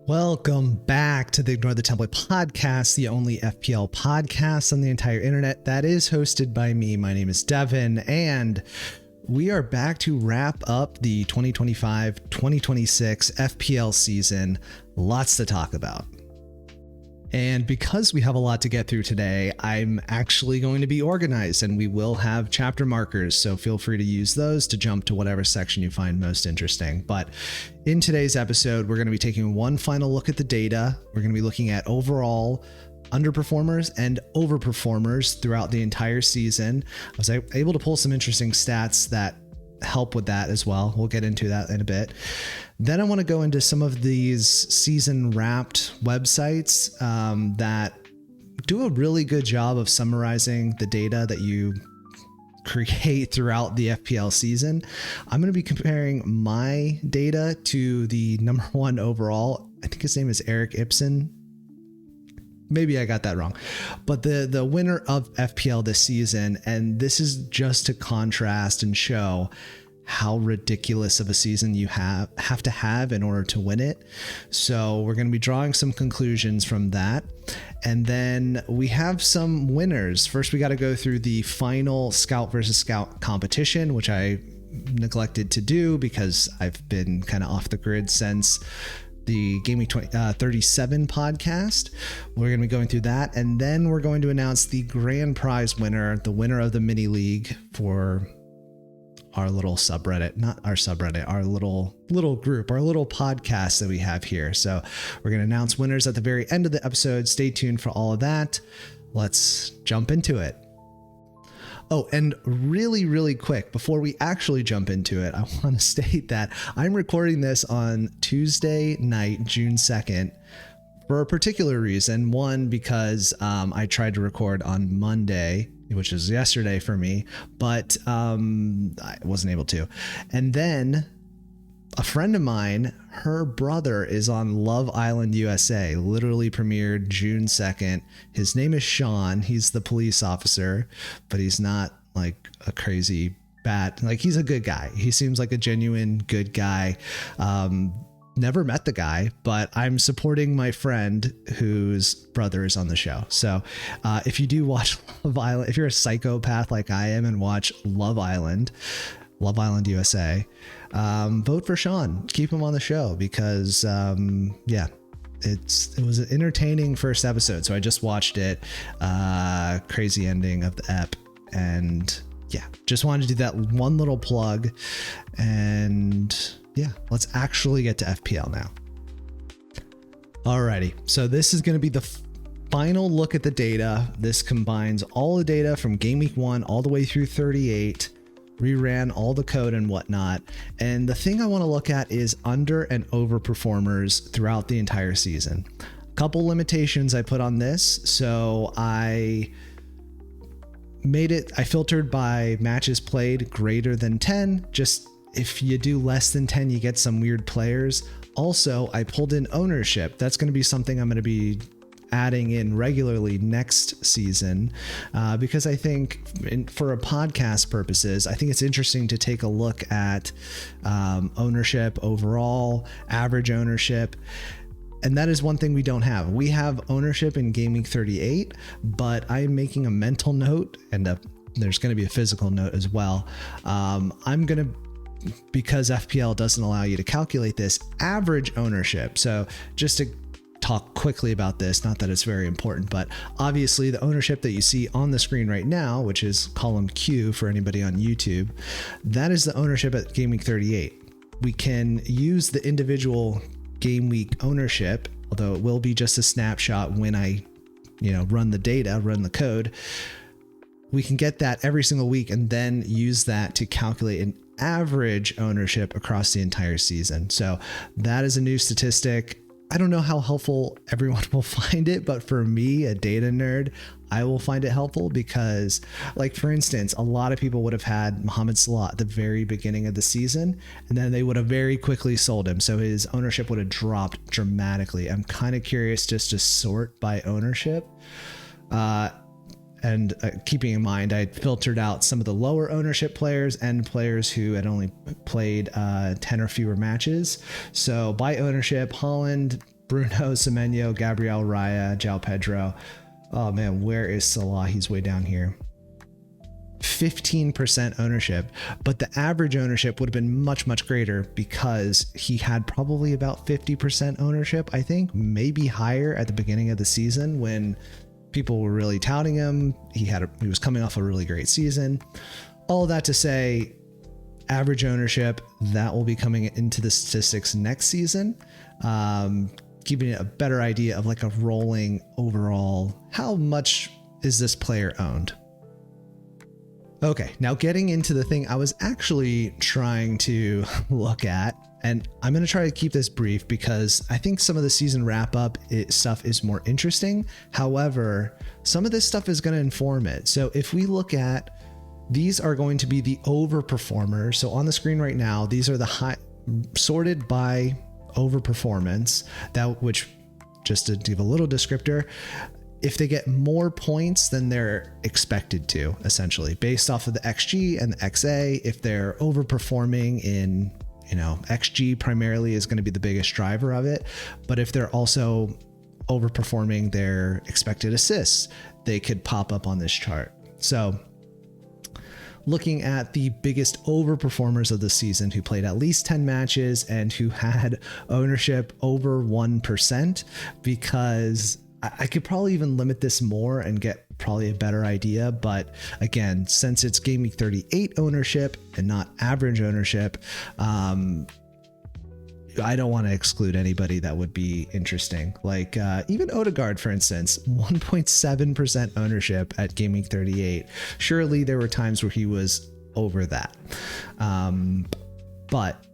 Welcome back to the Ignore the Template podcast, the only FPL podcast on the entire internet that is hosted by me. My name is Devin, and we are back to wrap up the 2025-2026 FPL season. Lots to talk about. And because we have a lot to get through today, I'm actually going to be organized, and we will have chapter markers, so feel free to use those to jump to whatever section you find most interesting. But in today's episode, we're going to be taking one final look at the data. We're going to be looking at overall underperformers and overperformers throughout the entire season. I was able to pull some interesting stats that help with that as well. We'll get into that in a bit. Then I want to go into some of these season wrapped websites that do a really good job of summarizing the data that you create throughout the FPL season. I'm going to be comparing my data to the number one overall. I think his name is Erik Ibsen. Maybe I got that wrong, but the winner of FPL this season, and this is just to contrast and show how ridiculous of a season you have to have in order to win it. So we're going to be drawing some conclusions from that. And then we have some winners. First, we got to go through the final Scout versus Scout competition, which I neglected to do because I've been kind of off the grid since the Gameweek 37 podcast. We're going to be going through that, and then we're going to announce the grand prize winner, the winner of the mini league for our little subreddit, not our subreddit, our little group, our little podcast that we have here. So we're going to announce winners at the very end of the episode. Stay tuned for all of that. Let's jump into it. Oh, and really quick, before we actually jump into it, I want to state that I'm recording this on Tuesday night, June 2nd, for a particular reason. One, because I tried to record on Monday, which is yesterday for me, but I wasn't able to. And then a friend of mine, her brother is on Love Island USA, literally premiered June 2nd. His name is Sean. He's the police officer, but he's not like a crazy bat. Like, he's a good guy. He seems like a genuine good guy. Never met the guy, but I'm supporting my friend whose brother is on the show. So if you do watch Love Island, if you're a psychopath like I am and watch Love Island USA, vote for Sean. Keep him on the show because, it was an entertaining first episode. So I just watched it. Crazy ending of the ep, and yeah, just wanted to do that one little plug. And yeah, let's actually get to FPL now. Alrighty, so this is going to be the final look at the data. This combines all the data from Game Week 1 all the way through 38. Reran all the code and whatnot. And the thing I want to look at is under and over performers throughout the entire season. A couple limitations I put on this. So I filtered by matches played greater than 10. Just if you do less than 10, you get some weird players. Also, I pulled in ownership. That's going to be something I'm going to be adding in regularly next season, because I think for a podcast purposes, I think it's interesting to take a look at ownership overall, average ownership. And that is one thing we don't have. We have ownership in Game Week 38, but I'm making a mental note, and there's going to be a physical note as well. Because FPL doesn't allow you to calculate this, average ownership. So just to talk quickly about this, not that it's very important, but obviously the ownership that you see on the screen right now, which is column Q for anybody on YouTube, that is the ownership at Game Week 38. We can use the individual game week ownership, although it will be just a snapshot when I, run the data, run the code. We can get that every single week and then use that to calculate an average ownership across the entire season. So that is a new statistic. I don't know how helpful everyone will find it, but for me, a data nerd, I will find it helpful because, like, for instance, a lot of people would have had Mohamed Salah at the very beginning of the season, and then they would have very quickly sold him. So his ownership would have dropped dramatically. I'm kind of curious just to sort by ownership. And keeping in mind, I filtered out some of the lower ownership players and players who had only played 10 or fewer matches. So by ownership, Haaland Bruno, Semenyo, Gabriel Raya, João Pedro. Oh man, where is Salah? He's way down here. 15% ownership, but the average ownership would have been much, much greater because he had probably about 50% ownership, I think, maybe higher at the beginning of the season when people were really touting him. He was coming off a really great season. All that to say, average ownership, that will be coming into the statistics next season, giving it a better idea of like a rolling overall, how much is this player owned? Okay, now getting into the thing I was actually trying to look at, and I'm going to try to keep this brief because I think some of the season wrap-up stuff is more interesting. However, some of this stuff is going to inform it. So if we look at, these are going to be the overperformers. So on the screen right now, these are the high sorted by overperformance, which, just to give a little descriptor, if they get more points than they're expected to, essentially based off of the XG and the XA, if they're overperforming in, XG primarily is going to be the biggest driver of it. But if they're also overperforming their expected assists, they could pop up on this chart. So looking at the biggest overperformers of the season who played at least 10 matches and who had ownership over 1%, because I could probably even limit this more and get probably a better idea. But again, since it's Gameweek 38 ownership and not average ownership, I don't want to exclude anybody that would be interesting. Like even Odegaard, for instance, 1.7% ownership at Gameweek 38. Surely there were times where he was over that. But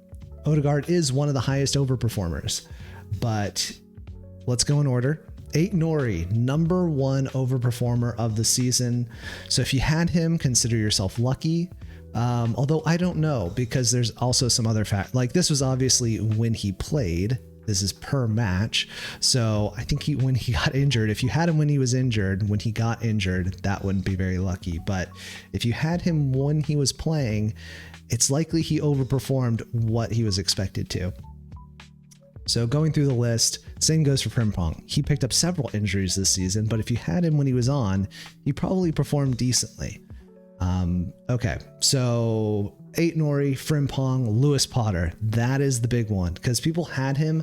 Odegaard is one of the highest overperformers. But let's go in order. Aït-Nouri, number one overperformer of the season. So if you had him, consider yourself lucky. Although I don't know, because there's also some other fact. Like this was obviously when he played. This is per match. So I think when he got injured, if you had him when he was injured, when he got injured, that wouldn't be very lucky. But if you had him when he was playing, it's likely he overperformed what he was expected to. So going through the list, same goes for Frimpong. He picked up several injuries this season, but if you had him when he was on, he probably performed decently. Okay, so Aït-Nouri, Frimpong, Lewis Potter, that is the big one because people had him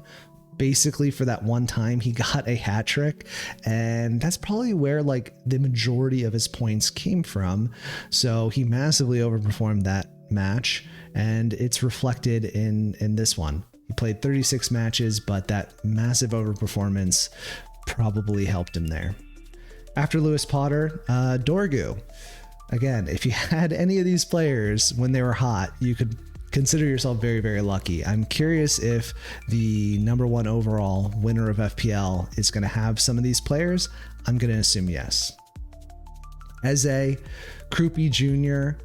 basically for that one time he got a hat trick, and that's probably where like the majority of his points came from. So he massively overperformed that match, and it's reflected in this one. He played 36 matches, but that massive overperformance probably helped him there. After Lewis Potter, Dorgu. Again, if you had any of these players when they were hot, you could consider yourself very, very lucky. I'm curious if the number one overall winner of FPL is going to have some of these players. I'm going to assume yes. Eze, Krupi Jr.,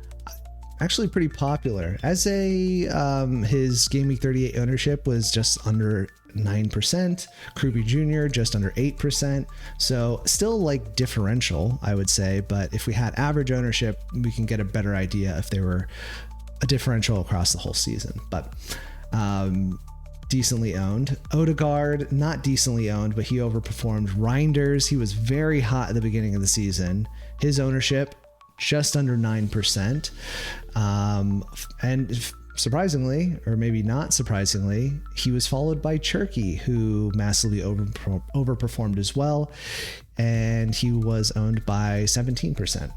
actually pretty popular. Eze, his Gameweek 38 ownership was just under 9%. Krupi Jr. just under 8%. So still like differential, I would say. But if we had average ownership, we can get a better idea if they were a differential across the whole season. But decently owned. Odegaard, not decently owned, but he overperformed. Reinders, he was very hot at the beginning of the season. His ownership just under 9%. And surprisingly, or maybe not surprisingly, he was followed by Cherky, who massively overperformed as well. And he was owned by 17%.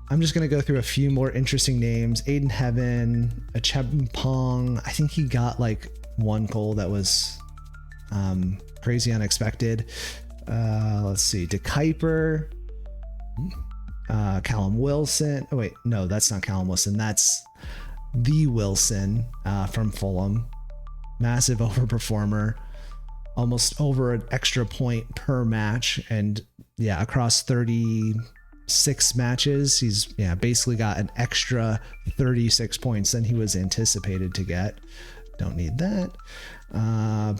I'm just going to go through a few more interesting names. Aiden Heaven, Achebmpong. I think he got like one goal that was crazy unexpected. Let's see. De Kuiper. Callum Wilson. Oh, wait. No, that's not Callum Wilson. That's the Wilson from Fulham. Massive overperformer. Almost over an extra point per match. And yeah, across 36 matches, he's basically got an extra 36 points than he was anticipated to get. Don't need that.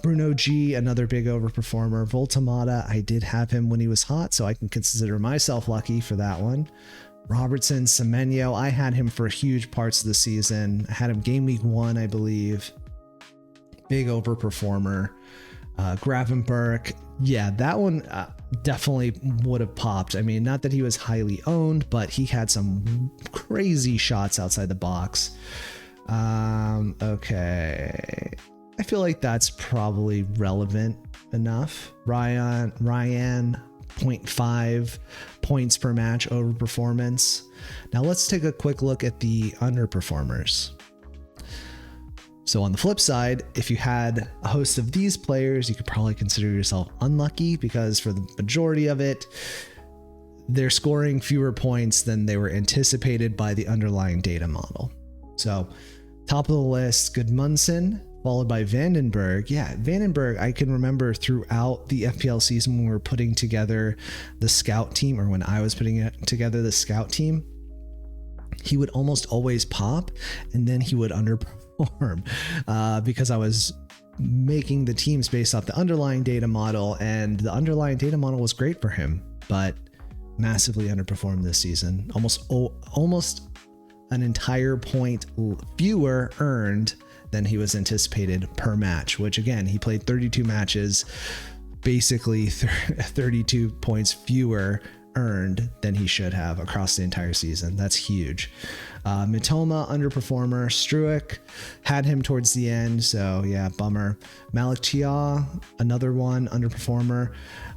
Bruno G, another big overperformer. Voltamata, I did have him when he was hot, so I can consider myself lucky for that one. Robertson, Semenyo, I had him for huge parts of the season. I had him game week 1, I believe. Big overperformer. Gravenberg, yeah, that one definitely would have popped. I mean, not that he was highly owned, but he had some crazy shots outside the box. Okay, I feel like that's probably relevant enough. Ryan, 0.5 points per match over performance. Now let's take a quick look at the underperformers. So on the flip side, if you had a host of these players, you could probably consider yourself unlucky, because for the majority of it, they're scoring fewer points than they were anticipated by the underlying data model. So top of the list, Gudmundsson, followed by Vandenberg. Yeah, Vandenberg, I can remember throughout the FPL season when we were putting together the scout team, or when I was putting together the scout team, he would almost always pop and then he would underperform because I was making the teams based off the underlying data model, and the underlying data model was great for him, but massively underperformed this season. Almost an entire point fewer earned than he was anticipated per match, which again, he played 32 matches, basically 32 points fewer earned than he should have across the entire season. That's huge. Mitoma, underperformer. Struick, had him towards the end, so yeah, bummer. Malik Chia, another one, underperformer.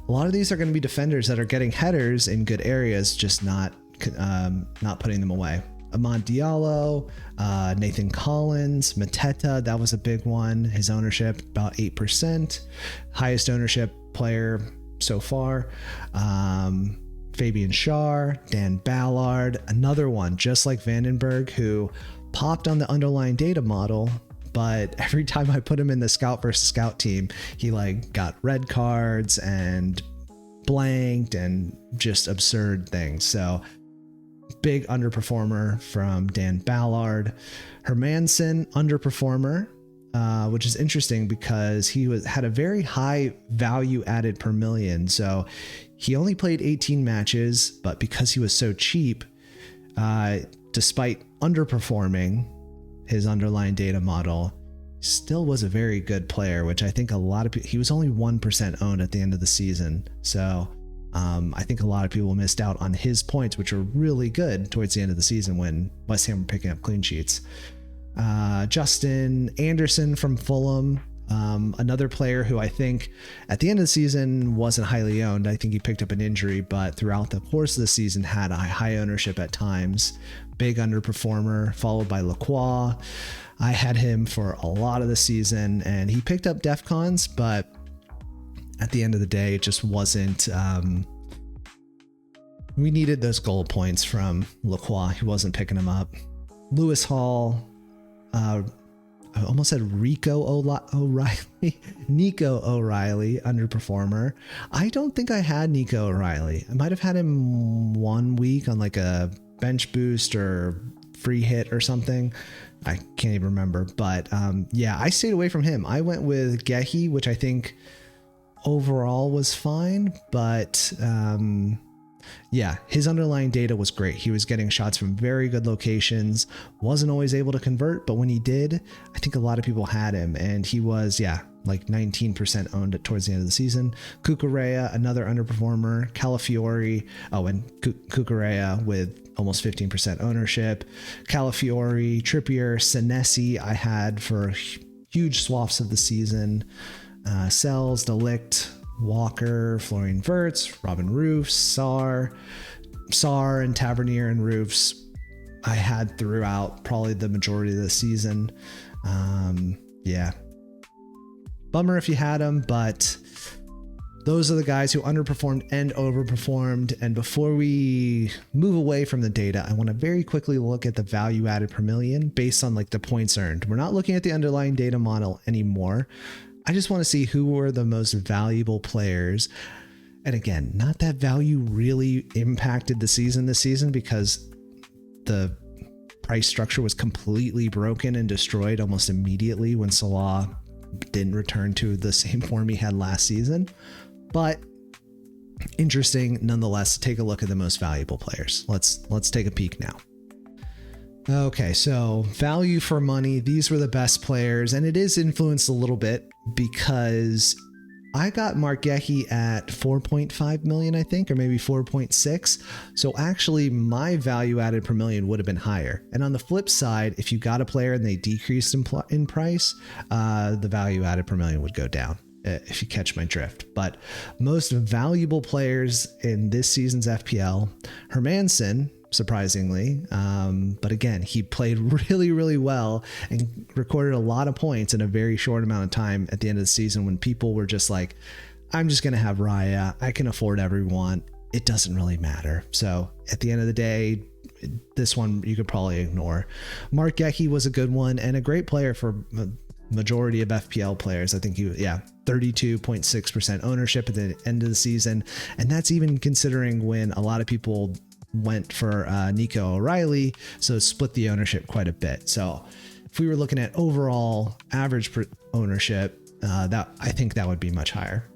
A lot of these are going to be defenders that are getting headers in good areas, just not putting them away. Amad Diallo, Nathan Collins, Mateta, that was a big one. His ownership, about 8%. Highest ownership player so far. Fabian Schär, Dan Ballard, another one, just like Vandenberg, who popped on the underlying data model, but every time I put him in the scout versus scout team, he got red cards and blanked and just absurd things. So big underperformer from Dan Ballard. Hermansson, underperformer, which is interesting because he had a very high value added per million. So he only played 18 matches, but because he was so cheap, despite underperforming his underlying data model, still was a very good player, which I think a lot of people, he was only 1% owned at the end of the season. So I think a lot of people missed out on his points, which were really good towards the end of the season when West Ham were picking up clean sheets. Justin Anderson from Fulham, another player who I think at the end of the season wasn't highly owned. I think he picked up an injury, but throughout the course of the season had a high ownership at times. Big underperformer, followed by Lacroix. I had him for a lot of the season, and he picked up DEFCONs, but at the end of the day, it just wasn't. We needed those goal points from Lacroix. He wasn't picking them up. Lewis Hall. I almost said Nico O'Reilly, underperformer. I don't think I had Nico O'Reilly. I might have had him 1 week on a bench boost or free hit or something. I can't even remember, but yeah, I stayed away from him. I went with Gehi, which I think overall was fine, but yeah, his underlying data was great. He was getting shots from very good locations, wasn't always able to convert, but when he did, I think a lot of people had him, and he was, 19% owned towards the end of the season. Cucurella, another underperformer. Calafiori, and Cucurella with almost 15% ownership. Calafiori, Trippier, Senesi I had for huge swaths of the season. Sells, Delict, Walker, Florian Wirtz, Robin Roofs, Saar and Tavernier and Roofs I had throughout probably the majority of the season. Yeah. Bummer if you had them, but those are the guys who underperformed and overperformed. And before we move away from the data, I want to very quickly look at the value added per million based on the points earned. We're not looking at the underlying data model anymore. I just want to see who were the most valuable players. And again, not that value really impacted the season this season because the price structure was completely broken and destroyed almost immediately when Salah didn't return to the same form he had last season. But interesting nonetheless to take a look at the most valuable players. Let's take a peek now. Okay, so value for money, these were the best players, and it is influenced a little bit because I got Mark Gehi at 4.5 million, I think, or maybe 4.6. So actually my value added per million would have been higher. And on the flip side, if you got a player and they decreased in price, the value added per million would go down, if you catch my drift. But most valuable players in this season's FPL, Hermansen, surprisingly. But again, he played really, really well and recorded a lot of points in a very short amount of time at the end of the season when people were just like, I'm just going to have Raya. I can afford everyone. It doesn't really matter. So at the end of the day, this one you could probably ignore. Mark Gehi was a good one and a great player for majority of FPL players. I think 32.6% ownership at the end of the season. And that's even considering when a lot of people went for Nico O'Reilly, so split the ownership quite a bit. So if we were looking at overall average ownership, that I think that would be much higher.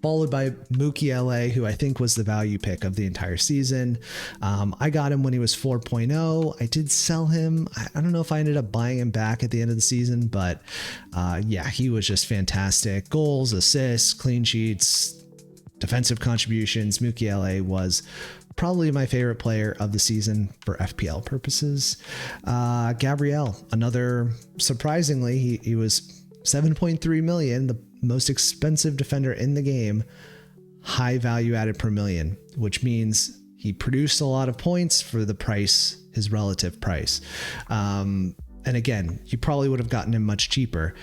Followed by Mookie LA, who I think was the value pick of the entire season. I got him when he was 4.0. I did sell him. I don't know if I ended up buying him back at the end of the season, but yeah, he was just fantastic. Goals, assists, clean sheets, defensive contributions. Mookie LA was probably my favorite player of the season for FPL purposes. Gabriel, another, surprisingly, he was 7.3 million, the most expensive defender in the game, high value added per million, which means he produced a lot of points for the price, his relative price. And again, you probably would have gotten him much cheaper.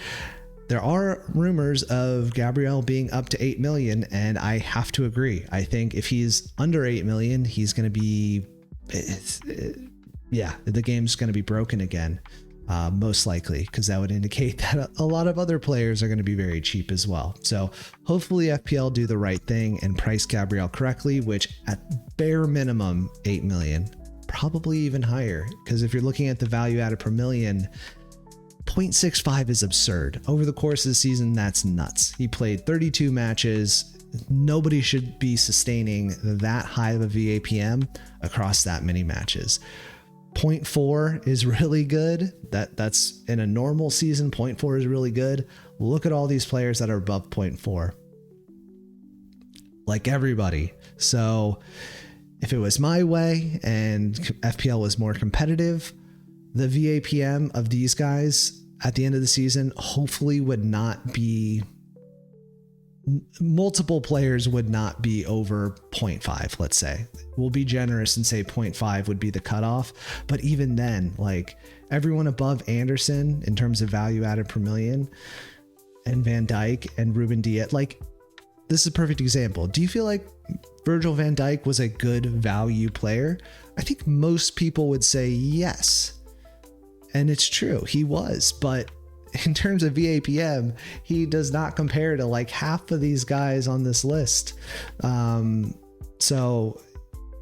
There are rumors of Gabriel being up to 8 million, and I have to agree. I think if he's under 8 million, he's going to be, the game's going to be broken again, most likely, because that would indicate that a lot of other players are going to be very cheap as well. So hopefully FPL do the right thing and price Gabriel correctly, which at bare minimum, 8 million, probably even higher, because if you're looking at the value added per million, 0.65 is absurd. Over the course of the season, that's nuts. He played 32 matches. Nobody should be sustaining that high of a VAPM across that many matches. 0.4 is really good. That's in a normal season. 0.4 is really good. Look at all these players that are above 0.4. Like everybody. So if it was my way and FPL was more competitive, the VAPM of these guys at the end of the season hopefully would not be, multiple players would not be over 0.5, let's say. We'll be generous and say 0.5 would be the cutoff. But even then, like everyone above Anderson in terms of value added per million, and Van Dijk and Ruben Diaz, like this is a perfect example. Do you feel like Virgil van Dijk was a good value player? I think most people would say yes. And it's true, he was, but in terms of VAPM, he does not compare to like half of these guys on this list. So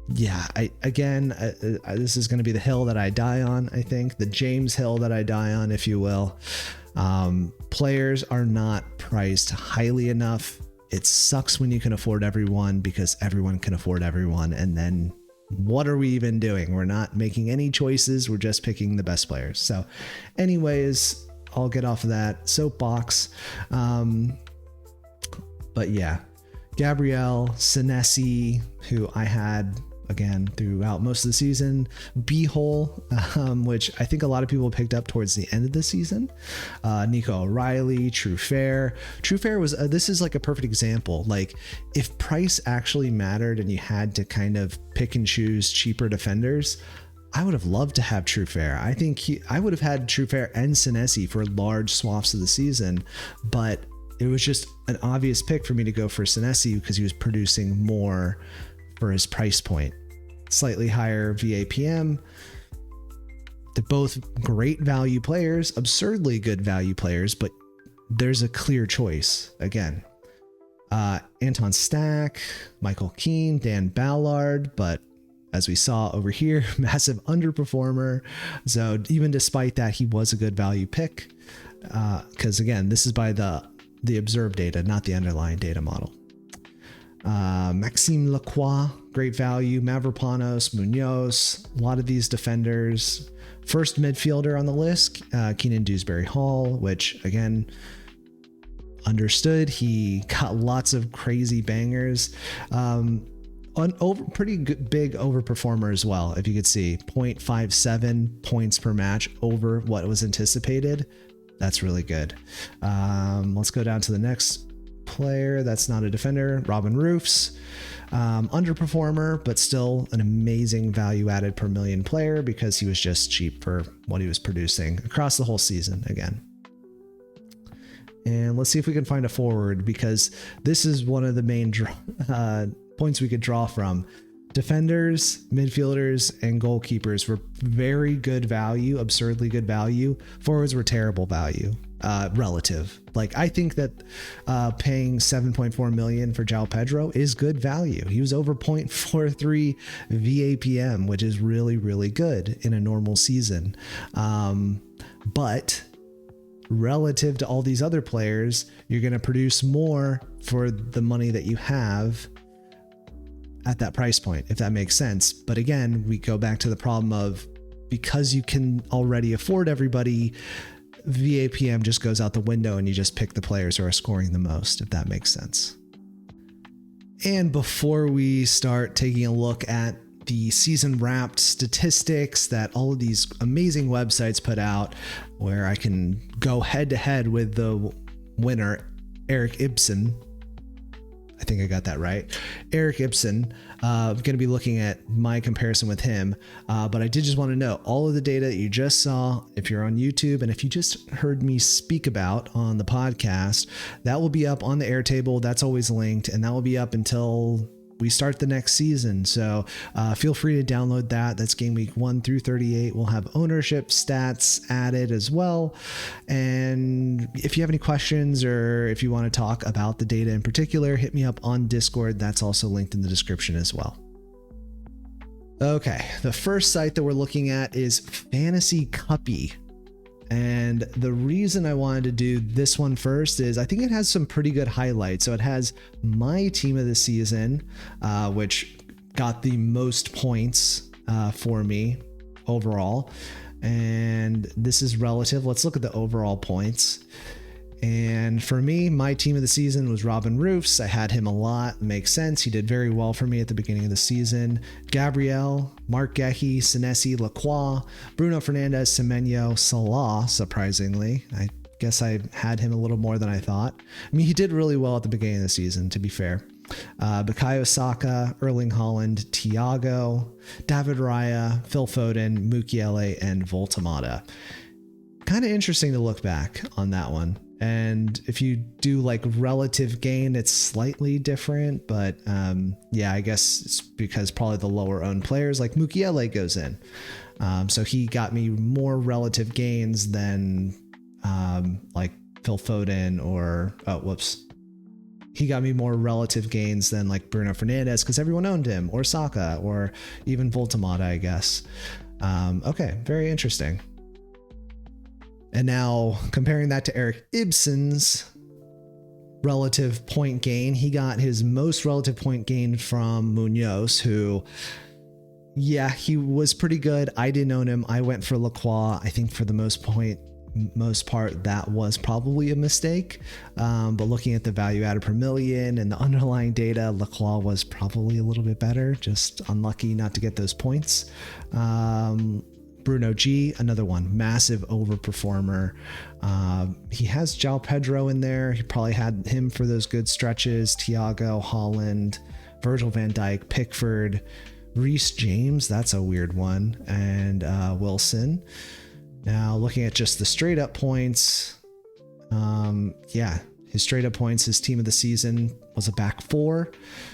yeah, this is going to be the hill that I die on. I think the James Hill that I die on, if you will. Players are not priced highly enough. It sucks when you can afford everyone because everyone can afford everyone. And then what are we even doing? We're not making any choices. We're just picking the best players. So anyways, I'll get off of that soapbox. But yeah, Gabriel, Senesi, who I had again throughout most of the season, B-Hole, which I think a lot of people picked up towards the end of the season. Nico O'Reilly, True Fair was this is like a perfect example. Like if price actually mattered and you had to kind of pick and choose cheaper defenders, I would have loved to have True Fair. I think I would have had True Fair and Senesi for large swaths of the season, but it was just an obvious pick for me to go for Senesi because he was producing more for his price point. Slightly higher VAPM. They're both great value players, absurdly good value players, but there's a clear choice again. Anton Stack, Michael Keane, Dan Ballard, but as we saw over here, massive underperformer. So even despite that, he was a good value pick. Because again, this is by the observed data, not the underlying data model. Maxime Lacroix, great value. Mavropanos, Munoz, a lot of these defenders. First midfielder on the list, Keenan Dewsbury Hall, which again, understood. He got lots of crazy bangers. Pretty good, big overperformer as well. If you could see 0.57 points per match over what was anticipated. That's really good. Let's go down to the next player. That's not a defender. Robin Roofs. Underperformer, but still an amazing value added per million player because he was just cheap for what he was producing across the whole season again. And let's see if we can find a forward, because this is one of the main points we could draw from. Defenders, midfielders, and goalkeepers were very good value, absurdly good value. Forwards were terrible value, relative. Like, I think that paying 7.4 million for João Pedro is good value. He was over 0.43 VAPM, which is really, really good in a normal season. But relative to all these other players, you're going to produce more for the money that you have at that price point, if that makes sense. But again, we go back to the problem of, because you can already afford everybody, VAPM just goes out the window and you just pick the players who are scoring the most, if that makes sense. And before we start taking a look at the season wrapped statistics that all of these amazing websites put out, where I can go head to head with the winner, Erik Ibsen. I think I got that right. Erik Ibsen. I'm going to be looking at my comparison with him. But I did just want to know all of the data that you just saw, if you're on YouTube, and if you just heard me speak about on the podcast, that will be up on the Airtable. That's always linked, and that will be up until we start the next season. So feel free to download that. That's game week 1 through 38. We'll have ownership stats added as well. And if you have any questions, or if you want to talk about the data in particular, hit me up on Discord. That's also linked in the description as well. Okay, the first site that we're looking at is Fantasy Cuppy. And the reason I wanted to do this one first is I think it has some pretty good highlights. So it has my team of the season, which got the most points for me overall. And this is relative. Let's look at the overall points. And for me, my team of the season was Robin Roofs. I had him a lot. Makes sense. He did very well for me at the beginning of the season. Gabriel, Mark Gehi, Senesi, Lacroix, Bruno Fernandes, Semenyo, Salah, surprisingly. I guess I had him a little more than I thought. I mean, he did really well at the beginning of the season, to be fair. Bukayo Saka, Erling Haaland, Thiago, David Raya, Phil Foden, Mukiele, and Voltamata. Kind of interesting to look back on that one. And if you do like relative gain, it's slightly different, but yeah, I guess it's because probably the lower owned players like Mukiele goes in. So he got me more relative gains than like Phil Foden or, he got me more relative gains than like Bruno Fernandes because everyone owned him, or Saka, or even Voltamata, I guess. Okay, very interesting. And now comparing that to Erik Ibsen's relative point gain, he got his most relative point gain from Munoz, who, yeah, he was pretty good. I didn't own him. I went for Lacroix. I think for the most part, that was probably a mistake. But looking at the value added per million and the underlying data, Lacroix was probably a little bit better, just unlucky not to get those points. Bruno G, another one, massive overperformer. He has João Pedro in there. He probably had him for those good stretches. Thiago, Haaland, Virgil van Dijk, Pickford, Reece James, that's a weird one, and Wilson. Now looking at just the straight up points, yeah, his straight up points, his team of the season was a back four.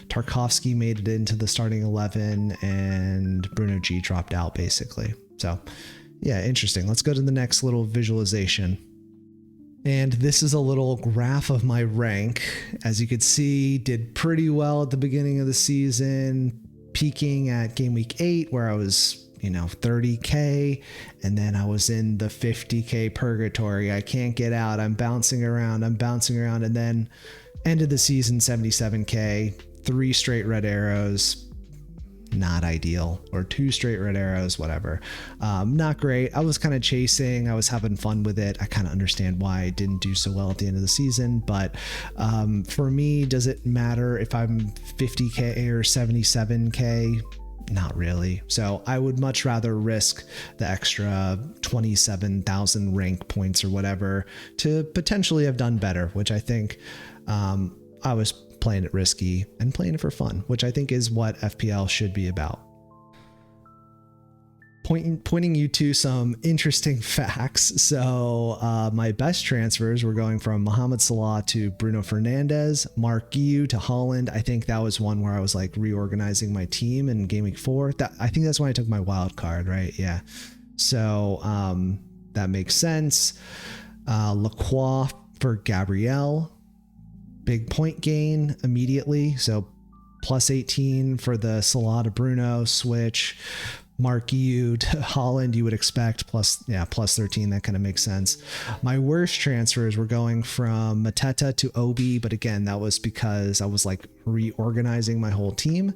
Tarkovsky made it into the starting 11, and Bruno G dropped out basically. So yeah, interesting. Let's go to the next little visualization. And this is a little graph of my rank. As you could see, did pretty well at the beginning of the season, peaking at game week 8 where I was, 30K. And then I was in the 50K purgatory. I can't get out. I'm bouncing around. And then ended the season 77K, 3 straight red arrows. not ideal, or 2 straight red arrows, whatever. Not great. I was kind of chasing, I was having fun with it. I kind of understand why I didn't do so well at the end of the season, but for me, does it matter if I'm 50k or 77k? Not really. So I would much rather risk the extra 27,000 rank points or whatever to potentially have done better, which I think I was playing it risky and playing it for fun, which I think is what FPL should be about. Pointing you to some interesting facts. So my best transfers were going from Mohamed Salah to Bruno Fernandes, Mark Guiu to Holland. I think that was one where I was like reorganizing my team in Gameweek 4. I think that's when I took my wild card, right? Yeah. So that makes sense. Lacroix for Gabriel, big point gain immediately. So plus 18 for the Salah to Bruno switch. Mark Guiu to Holland, you would expect plus 13. That kind of makes sense. My worst transfers were going from Mateta to Obi, but again, that was because I was like reorganizing my whole team,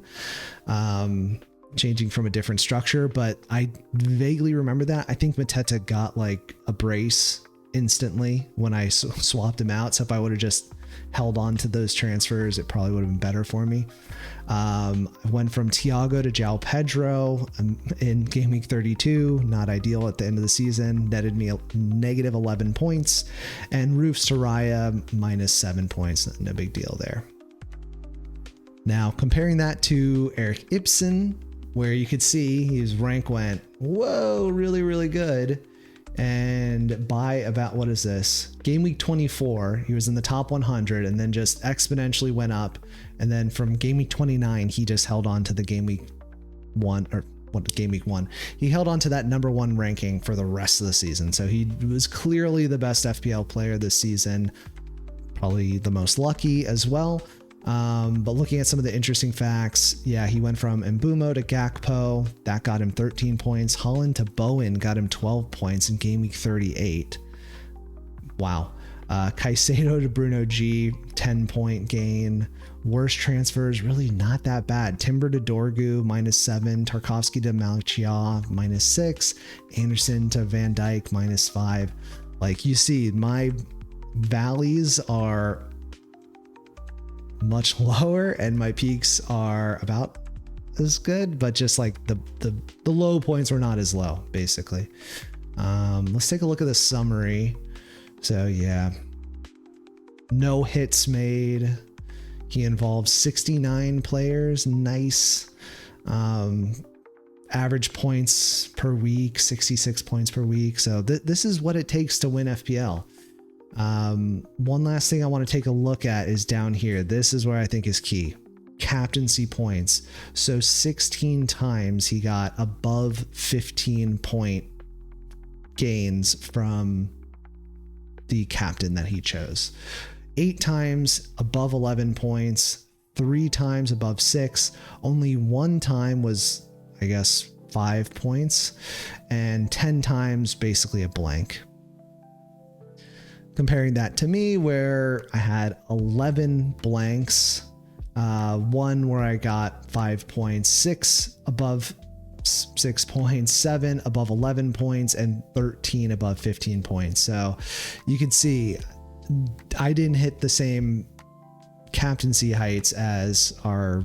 changing from a different structure. But I vaguely remember that. I think Mateta got like a brace instantly when I swapped him out. So if I would have just held on to those transfers, it probably would have been better for me. I went from Thiago to João Pedro in Game Week 32. Not ideal at the end of the season. Netted me a negative 11 points. And Roof Soraya minus 7 points. No big deal there. Now, comparing that to Erik Ibsen, where you could see his rank went, whoa, really, really good. And by about, what is this? Game week 24, he was in the top 100 and then just exponentially went up. And then from game week 29, he just held on to the game week 1, or what, game week 1. He held on to that number 1 ranking for the rest of the season. So he was clearly the best FPL player this season, probably the most lucky as well. But looking at some of the interesting facts, yeah, he went from Mbumo to Gakpo. That got him 13 points. Holland to Bowen got him 12 points in game week 38. Wow. Caicedo to Bruno G, 10-point gain. Worst transfers, really not that bad. Timber to Dorgu, minus 7. Tarkovsky to Malchia, minus 6. Anderson to Van Dijk, minus 5. Like you see, my valleys are much lower and my peaks are about as good, but just like the low points were not as low, basically. Let's take a look at the summary. So yeah, no hits made. He involves 69 players. Nice. Average points per week, 66 points per week. So this is what it takes to win FPL. One last thing I want to take a look at is down here. This is where I think is key. Captaincy points. So 16 times he got above 15 point gains from the captain that he chose. 8 times above 11 points, 3 times above 6. Only 1 time was, I guess, 5 points, and 10 times basically a blank. Comparing that to me, where I had 11 blanks, 1 where I got 5 points, 6 above 6 points, 7 above 11 points, and 13 above 15 points. So you can see I didn't hit the same captaincy heights as our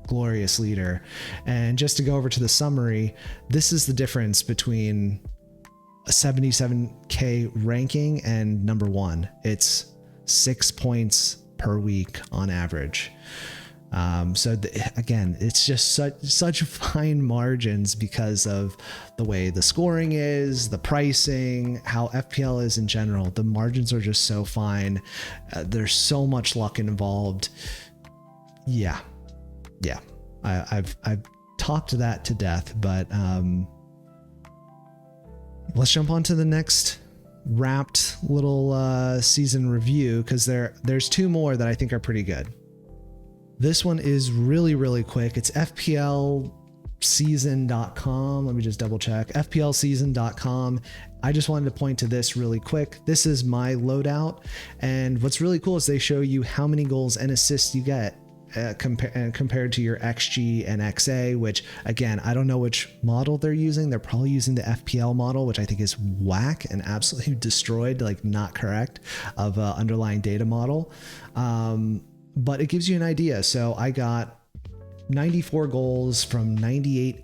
glorious leader. And just to go over to the summary, this is the difference between a 77k ranking and number 1. It's 6 points per week on average. Again, it's just such fine margins because of the way the scoring is, the pricing, how FPL is in general. The margins are just so fine. There's so much luck involved. Yeah. I've talked that to death, but let's jump on to the next wrapped little season review, because there's 2 more that I think are pretty good. This one is really, really quick. It's FPLseason.com. Let me just double check. FPLseason.com. I just wanted to point to this really quick. This is my loadout. And what's really cool is they show you how many goals and assists you get compared to your XG and XA, which again, I don't know which model they're using. They're probably using the FPL model, which I think is whack and absolutely destroyed, like not correct, of underlying data model. But it gives you an idea. So I got 94 goals from 99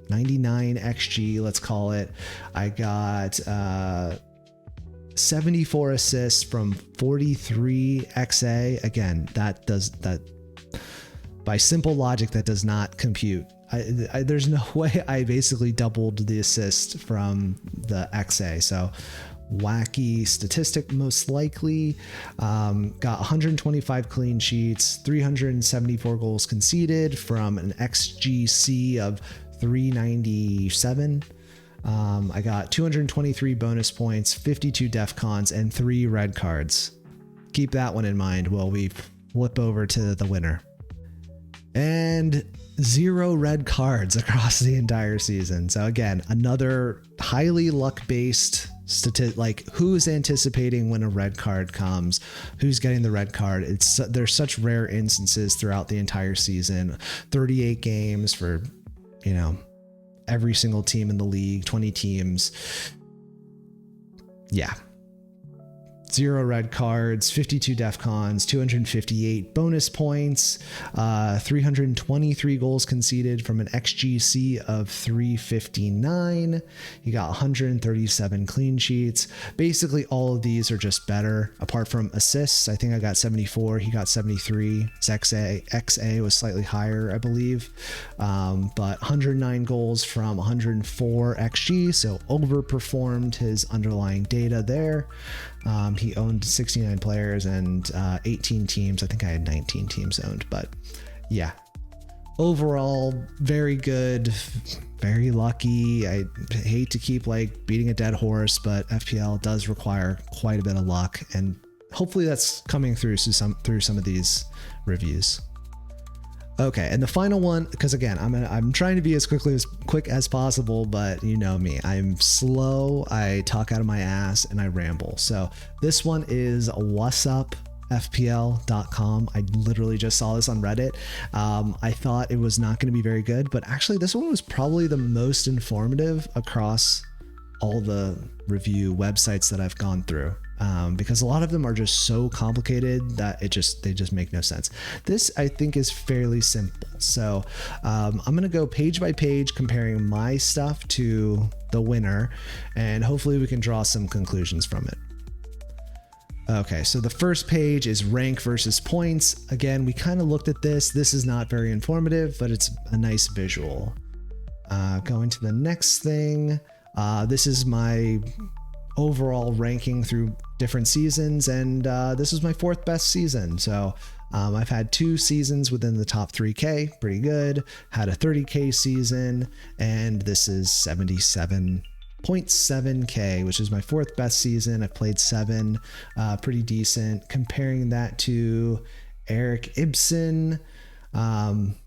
XG, let's call it. I got 74 assists from 43 XA. Again, that by simple logic, that does not compute. There's no way I basically doubled the assist from the XA. So wacky statistic, most likely. Got 125 clean sheets, 374 goals conceded from an XGC of 397. I got 223 bonus points, 52 def cons, and 3 red cards. Keep that one in mind while we flip over to the winner. And 0 red cards across the entire season. So again, another highly luck-based statistic, like who's anticipating when a red card comes, who's getting the red card. There's such rare instances throughout the entire season. 38 games for, every single team in the league, 20 teams. Yeah. 0 red cards, 52 def cons, 258 bonus points, 323 goals conceded from an XGC of 359. He got 137 clean sheets. Basically, all of these are just better. Apart from assists, I think I got 74. He got 73. His XA was slightly higher, I believe. But 109 goals from 104 XG, so overperformed his underlying data there. He owned 69 players and 18 teams. I think I had 19 teams owned, but yeah, overall, very good, very lucky. I hate to keep beating a dead horse, but FPL does require quite a bit of luck, and hopefully that's coming through some of these reviews. Okay, and the final one, because again, I'm trying to be as quick as possible, but you know me, I'm slow, I talk out of my ass, and I ramble. So this one is whatsupfpl.com. I literally just saw this on Reddit. I thought it was not going to be very good, but actually this one was probably the most informative across all the review websites that I've gone through. Because a lot of them are just so complicated that they just make no sense. This, I think, is fairly simple. So I'm going to go page by page comparing my stuff to the winner, and hopefully we can draw some conclusions from it. Okay, so the first page is rank versus points. Again, we kind of looked at this. This is not very informative, but it's a nice visual. Going to the next thing. This is my overall ranking through different seasons, and this was my 4th best season. So I've had 2 seasons within the top 3K, pretty good. Had a 30K season, and this is 77.7K, which is my 4th best season. I've played 7, pretty decent. Comparing that to Erik Ibsen,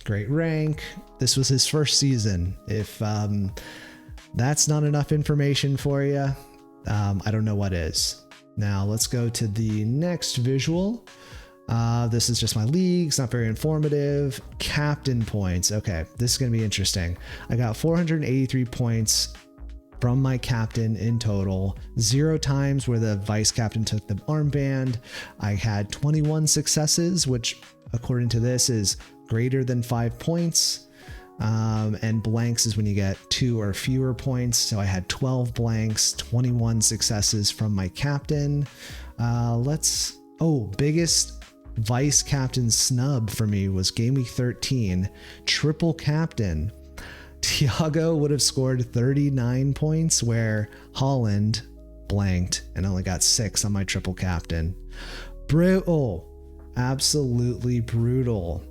great rank. This was his first season. If that's not enough information for you, I don't know what is. Now let's go to the next visual. This is just my league. It's not very informative. Captain points. Okay, this is going to be interesting. I got 483 points from my captain in total. 0 times where the vice captain took the armband. I had 21 successes, which according to this is greater than 5 points. And blanks is when you get 2 or fewer points. So I had 12 blanks, 21 successes from my captain. Biggest vice captain snub for me was Gameweek 13, triple captain. Thiago would have scored 39 points, where Holland blanked and only got 6 on my triple captain. Brutal, absolutely brutal.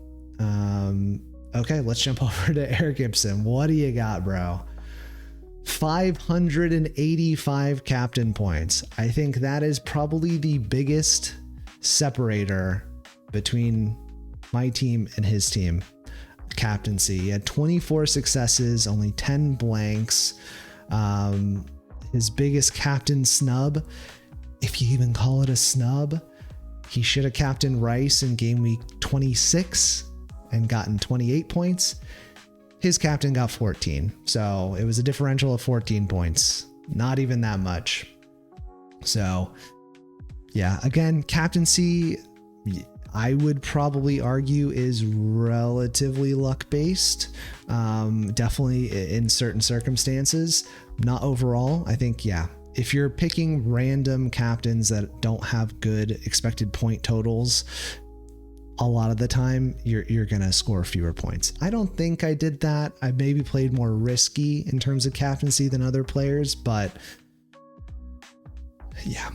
Okay, let's jump over to Erik Ibsen. What do you got, bro? 585 captain points. I think that is probably the biggest separator between my team and his team. Captaincy. He had 24 successes, only 10 blanks. His biggest captain snub, if you even call it a snub, he should have captained Rice in game week 26. and gotten 28 points. His captain got 14. So it was a differential of 14 points. Not even that much. So yeah, again, captaincy, I would probably argue is relatively luck based. Definitely in certain circumstances, not overall. I think, yeah, if you're picking random captains that don't have good expected point totals, a lot of the time you're going to score fewer points. I don't think I did that. I maybe played more risky in terms of captaincy than other players, but yeah,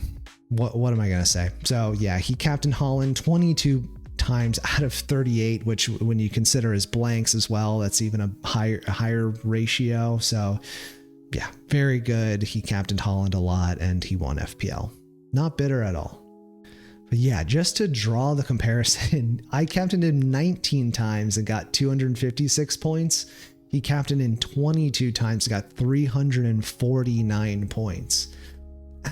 what am I going to say? So yeah, he captained Haaland 22 times out of 38, which when you consider his blanks as well, that's even a higher ratio. So yeah, very good. He captained Haaland a lot and he won FPL. Not bitter at all. But yeah, just to draw the comparison, I captained him 19 times and got 256 points. He captained in 22 times and got 349 points.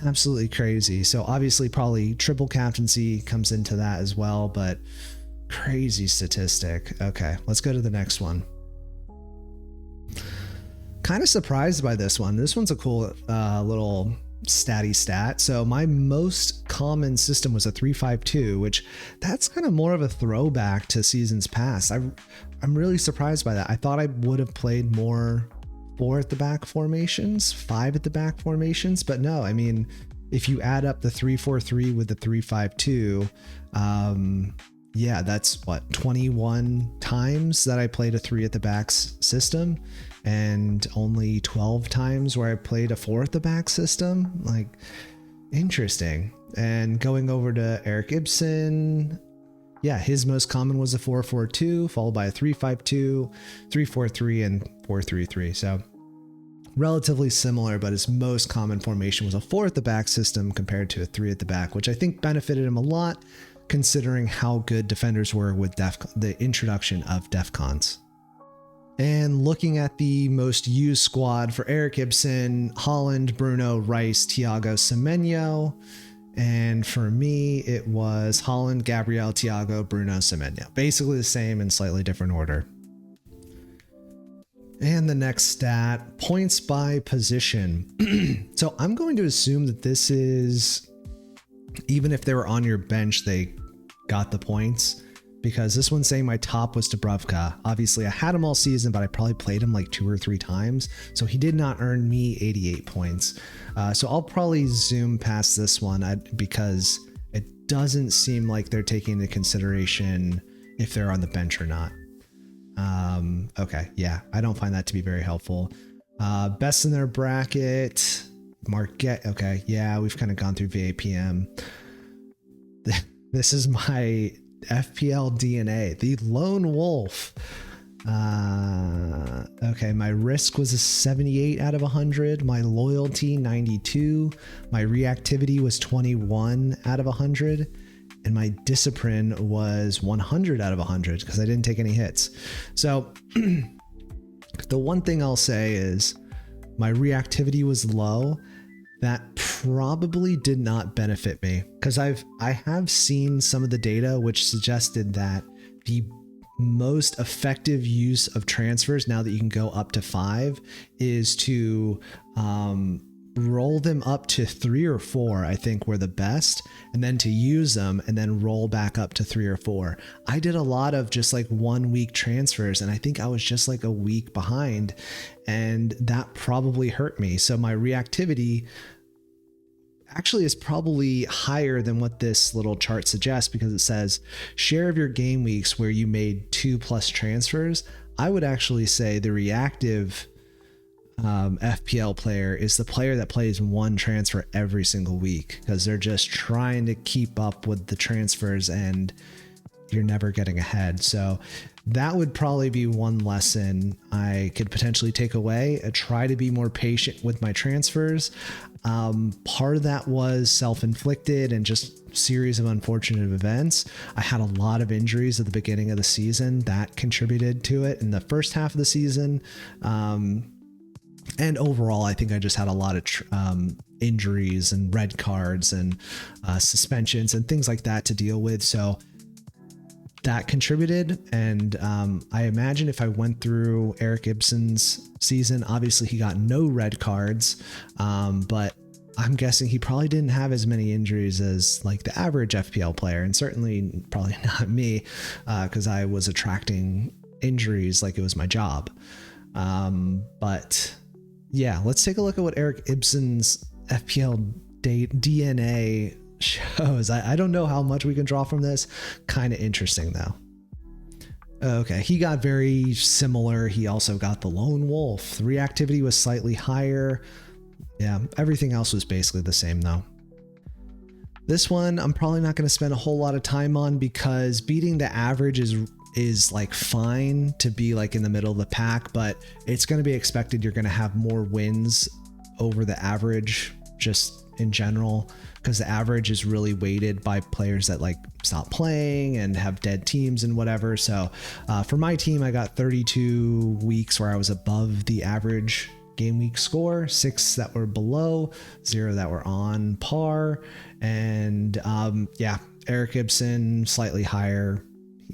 Absolutely crazy. So obviously probably triple captaincy comes into that as well, but crazy statistic. Okay, let's go to the next one. Kind of surprised by this one. This one's a cool little statty stat. So my most common system was a 3-5-2, which that's kind of more of a throwback to seasons past. I'm really surprised by that. I thought I would have played more 4 at the back formations, 5 at the back formations, but no, I mean, if you add up the 3-4-3 with the 3-5-2, yeah, that's what, 21 times that I played a 3 at the backs system and only 12 times where I played a 4 at the back system. Like, interesting. And going over to Erik Ibsen, yeah, his most common was a 4-4-2 followed by a 3-5-2, 3-4-3 and 4-3-3. So relatively similar, but his most common formation was a 4 at the back system compared to a 3 at the back, which I think benefited him a lot considering how good defenders were with the introduction of DEFCONs. And looking at the most used squad for Erik Ibsen, Haaland, Bruno, Rice, Thiago, Semenyo. And for me, it was Haaland, Gabriel, Thiago, Bruno, Semenyo. Basically the same in slightly different order. And the next stat, points by position. So I'm going to assume that this is, even if they were on your bench, they got the points, because this one's saying my top was Dubravka. Obviously I had him all season, but I probably played him like 2 or 3 times. So he did not earn me 88 points. So I'll probably zoom past this one because it doesn't seem like they're taking into consideration if they're on the bench or not. Okay. Yeah. I don't find that to be very helpful. Best in their bracket, Marquette. Okay. Yeah. We've kind of gone through VAPM. This is my FPL DNA, the lone wolf. Okay, my risk was a 78 out of 100, my loyalty 92, my reactivity was 21 out of 100, and my discipline was 100 out of 100 because I didn't take any hits. So the one thing I'll say is my reactivity was low. That probably did not benefit me because I have seen some of the data which suggested that the most effective use of transfers, now that you can go up to 5, is to roll them up to 3 or 4, I think were the best, and then to use them and then roll back up to 3 or 4. I did a lot of just like 1 week transfers, and I think I was just like a week behind, and that probably hurt me. So my reactivity actually is probably higher than what this little chart suggests, because it says share of your game weeks where you made 2+ transfers. I would actually say the reactive FPL player is the player that plays 1 transfer every single week, because they're just trying to keep up with the transfers and you're never getting ahead. So that would probably be one lesson I could potentially take away. Try to be more patient with my transfers. Part of that was self-inflicted and just series of unfortunate events. I had a lot of injuries at the beginning of the season that contributed to it in the first half of the season. And overall, I think I just had a lot of injuries and red cards and suspensions and things like that to deal with. So that contributed. And I imagine if I went through Erik Ibsen's season, obviously he got no red cards, but I'm guessing he probably didn't have as many injuries as like the average FPL player, and certainly probably not me, because I was attracting injuries like it was my job. But yeah, let's take a look at what Erik Ibsen's FPL DNA shows. I don't know how much we can draw from this. Kind of interesting though. Okay, he got very similar. He also got the lone wolf. The reactivity was slightly higher. Yeah, everything else was basically the same though. This one I'm probably not going to spend a whole lot of time on because beating the average is like fine to be like in the middle of the pack, but it's going to be expected you're going to have more wins over the average just in general, because the average is really weighted by players that like stop playing and have dead teams and whatever. So for my team, I got 32 weeks where I was above the average game week score, 6 that were below, 0 that were on par. And yeah, Erik Ibsen slightly higher.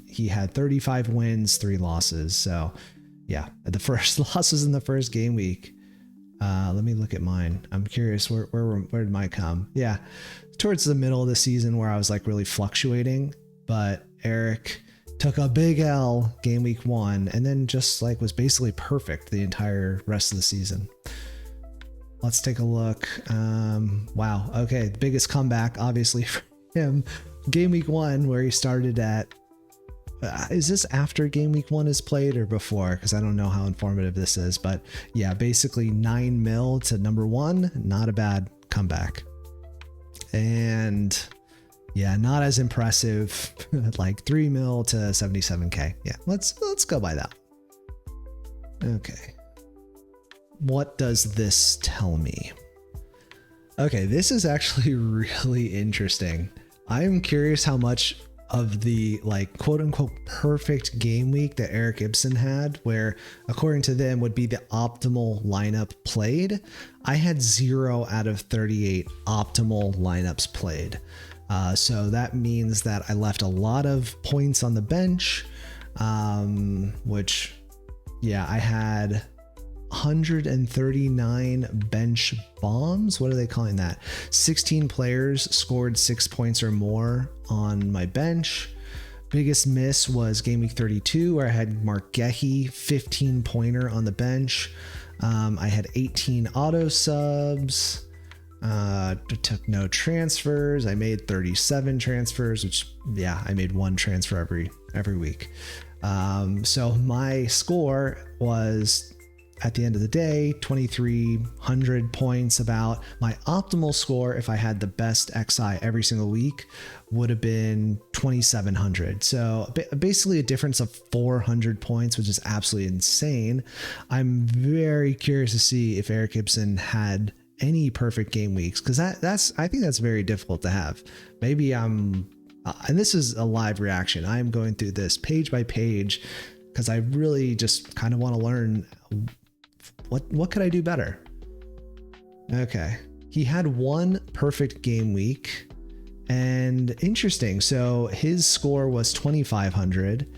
He had 35 wins, 3 losses. So yeah, the first losses in the first game week. Let me look at mine. I'm curious where did mine come? Yeah, towards the middle of the season where I was like really fluctuating, but Erik took a big L game week 1 and then just like was basically perfect the entire rest of the season. Let's take a look. Wow. Okay. The biggest comeback obviously for him, game week 1 where he started at, is this after game week 1 is played or before? Because I don't know how informative this is, but yeah, basically 9 mil to number 1. Not a bad comeback. And yeah, not as impressive, like 3 mil to 77K. Yeah, let's go by that. Okay. What does this tell me? Okay, this is actually really interesting. I'm curious how much of the like quote unquote perfect game week that Erik Ibsen had, where according to them would be the optimal lineup played. I had 0 out of 38 optimal lineups played. So that means that I left a lot of points on the bench, which yeah, I had 139 bench bombs. What are they calling that? 16 players scored 6 points or more on my bench. Biggest miss was game week 32 where I had Mark Gehi 15 pointer on the bench. I had 18 auto subs. Took no transfers. I made 37 transfers, which yeah, I made 1 transfer every week. So my score was, at the end of the day, 2,300 points about. My optimal score, if I had the best XI every single week, would have been 2,700. So basically a difference of 400 points, which is absolutely insane. I'm very curious to see if Erik Ibsen had any perfect game weeks, because I think that's very difficult to have. Maybe and this is a live reaction. I'm going through this page by page because I really just kind of want to learn what could I do better. Okay, he had 1 perfect game week, and interesting. So his score was 2,500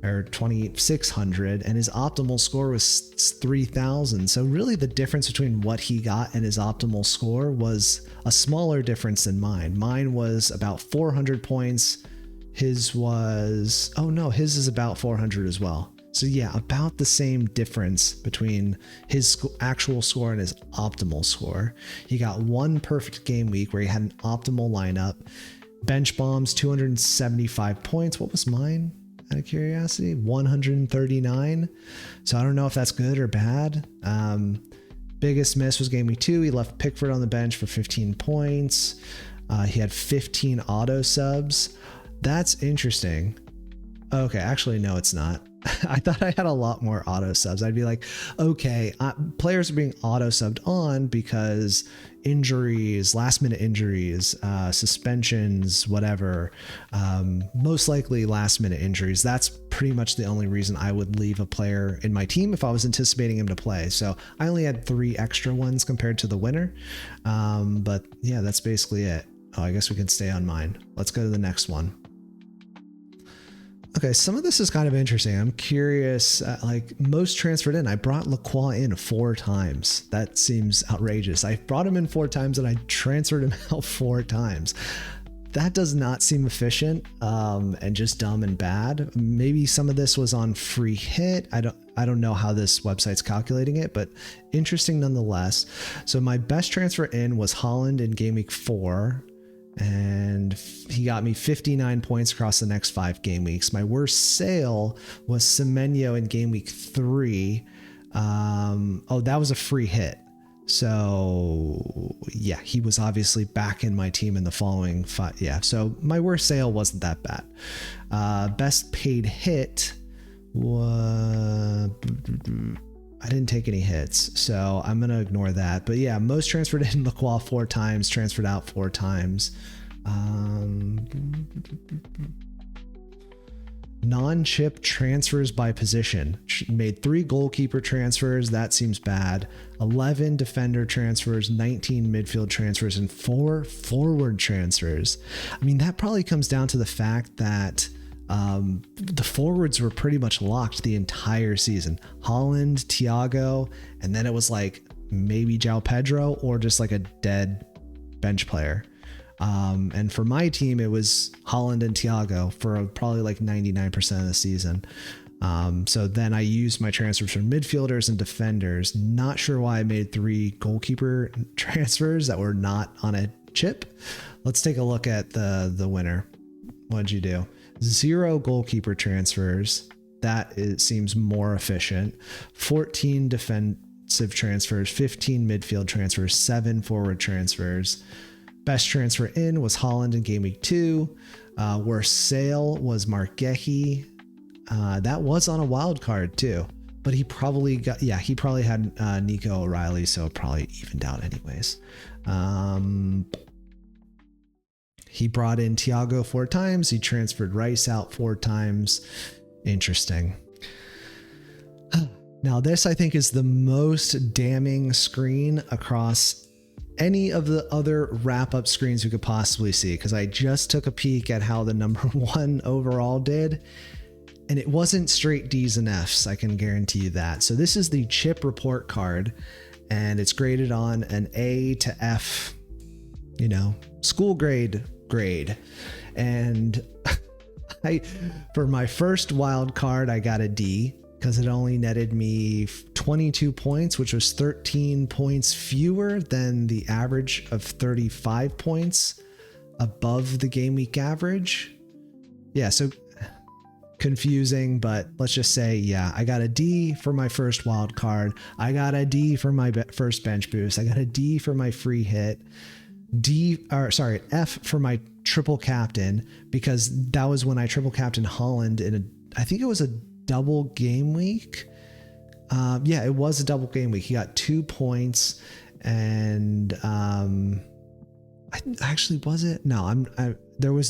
or 2,600, and his optimal score was 3,000. So really the difference between what he got and his optimal score was a smaller difference than mine. Mine was about 400 points. His was, oh no, his is about 400 as well. So yeah, about the same difference between his actual score and his optimal score. He got 1 perfect game week where he had an optimal lineup. Bench bombs, 275 points. What was mine? Out of curiosity, 139. So I don't know if that's good or bad. Biggest miss was game week 2. He left Pickford on the bench for 15 points. He had 15 auto subs. That's interesting. Okay, actually, no, it's not. I thought I had a lot more auto subs. I'd be like, okay, players are being auto subbed on because injuries, last minute injuries, suspensions, whatever, most likely last minute injuries. That's pretty much the only reason I would leave a player in my team if I was anticipating him to play. So I only had 3 extra ones compared to the winner. But yeah, that's basically it. Oh, I guess we can stay on mine. Let's go to the next one. Okay, some of this is kind of interesting. I'm curious, like most transferred in. I brought Lacroix in 4 times. That seems outrageous. I brought him in 4 times and I transferred him out 4 times. That does not seem efficient, and just dumb and bad. Maybe some of this was on free hit. I don't know how this website's calculating it, but interesting nonetheless. So my best transfer in was Holland in game week 4. And he got me 59 points across the next 5 game weeks. My worst sale was Semenyo in game week 3. That was a free hit. So yeah, he was obviously back in my team in the following 5. Yeah, so my worst sale wasn't that bad. Best paid hit was... I didn't take any hits, so I'm going to ignore that. But yeah, most transferred in Lacroix 4 times, transferred out 4 times. Non-chip transfers by position. Made 3 goalkeeper transfers. That seems bad. 11 defender transfers, 19 midfield transfers, and 4 forward transfers. I mean, that probably comes down to the fact that the forwards were pretty much locked the entire season. Holland, Thiago, and then it was like maybe João Pedro or just like a dead bench player. And for my team, it was Holland and Thiago for probably like 99% of the season. So then I used my transfers for midfielders and defenders. Not sure why I made 3 goalkeeper transfers that were not on a chip. Let's take a look at the winner. What'd you do? 0 goalkeeper transfers. That seems more efficient. 14 defensive transfers, 15 midfield transfers, 7 forward transfers. Best transfer in was Holland in game week 2. Worst sale was Mark Gehi. That was on a wild card too, but he probably had Nico O'Reilly, so it probably evened out anyways. He brought in Thiago 4 times. He transferred Rice out 4 times. Interesting. Now, this I think is the most damning screen across any of the other wrap-up screens we could possibly see, because I just took a peek at how the number 1 overall did, and it wasn't straight D's and F's. I can guarantee you that. So this is the chip report card, and it's graded on an A to F, school grade. And for my first wild card, I got a D because it only netted me 22 points, which was 13 points fewer than the average of 35 points above the game week average. Yeah, so confusing, but let's just say, yeah, I got a D for my first wild card. I got a D for my first bench boost. I got a D for my free hit. F for my triple captain, because that was when I triple captained Holland I think it was a double game week. Yeah, it was a double game week. He got 2 points, and actually, was it? No, there were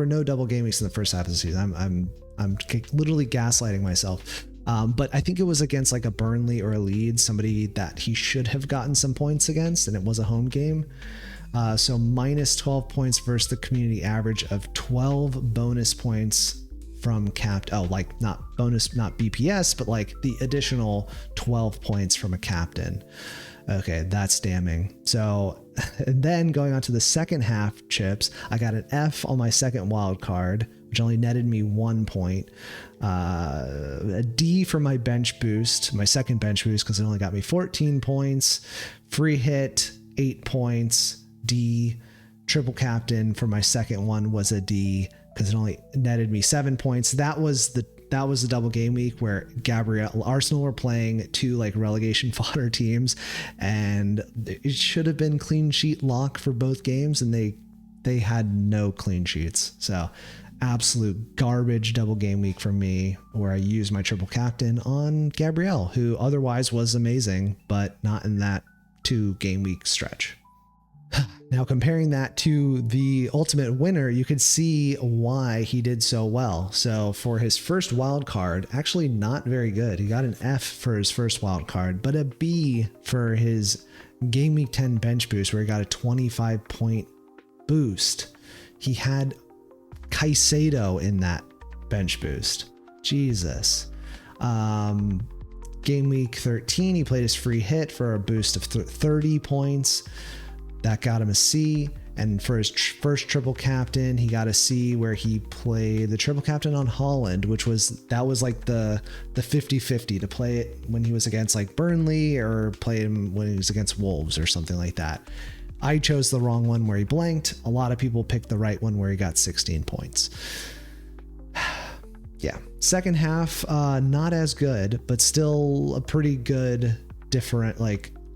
no double game weeks in the first half of the season. I'm literally gaslighting myself. But I think it was against like a Burnley or a Leeds, somebody that he should have gotten some points against, and it was a home game. So minus 12 points versus the community average of 12 bonus points from not bonus, not BPS, but like the additional 12 points from a captain. Okay, that's damning. So then going on to the second half chips, I got an F on my second wild card, which only netted me 1 point. A D for my bench boost, my second bench boost, because it only got me 14 points. Free hit, 8 points. D. Triple captain for my second one was a D because it only netted me 7 points. That was the double game week where Arsenal were playing 2 like relegation fodder teams, and it should have been clean sheet lock for both games, and they had no clean sheets. So absolute garbage double game week for me, where I used my triple captain on Gabriel, who otherwise was amazing, but not in that 2 game week stretch. Now, comparing that to the ultimate winner, you could see why he did so well. So for his first wild card, actually not very good. He got an F for his first wild card, but a B for his game week 10 bench boost, where he got a 25 point boost. He had Caicedo in that bench boost. Jesus. Game week 13, he played his free hit for a boost of 30 points. That got him a C. And for his first triple captain, he got a C where he played the triple captain on Holland, that was like the 50-50 to play it when he was against like Burnley or play him when he was against Wolves or something like that. I chose the wrong one where he blanked. A lot of people picked the right one where he got 16 points. Yeah. Second half, not as good, but still a pretty good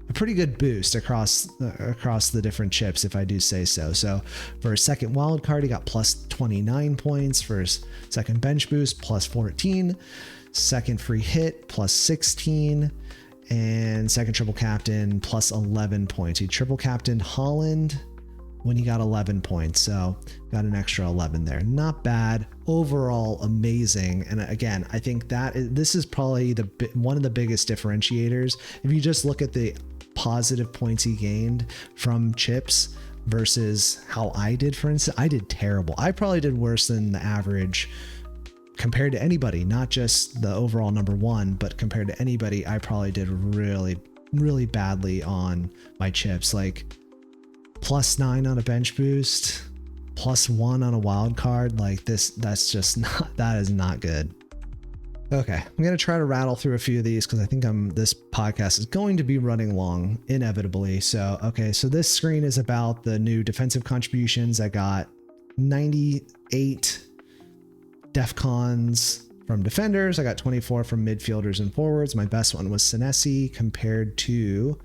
a pretty good boost across the different chips, if I do say so. So for his second wild card, he got plus 29 points. For his second bench boost, plus 14. Second free hit, plus 16. And second triple captain, plus 11 points. He triple captained Holland when he got 11 points. So got an extra 11 there. Not bad. Overall, amazing. And again, I think this is probably one of the biggest differentiators. If you just look at the positive points he gained from chips versus how I did, for instance, I did terrible. I probably did worse than the average compared to anybody, not just the overall number one, but compared to anybody, I probably did really, really badly on my chips. Like +9 on a bench boost, +1 on a wild card. Like that is not good. Okay, I'm going to try to rattle through a few of these because I think this podcast is going to be running long inevitably. So this screen is about the new defensive contributions. I got 98 DEFCONs from defenders. I got 24 from midfielders and forwards. My best one was Senesi compared to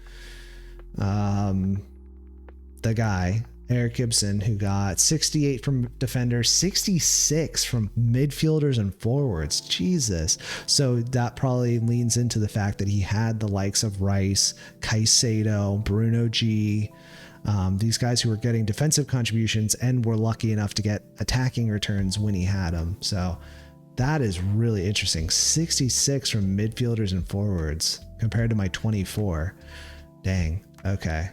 the guy, Erik Ibsen, who got 68 from defenders, 66 from midfielders and forwards. Jesus. So that probably leans into the fact that he had the likes of Rice, Caicedo, Bruno G, these guys who were getting defensive contributions and were lucky enough to get attacking returns when he had them. So that is really interesting. 66 from midfielders and forwards compared to my 24. Dang. Okay.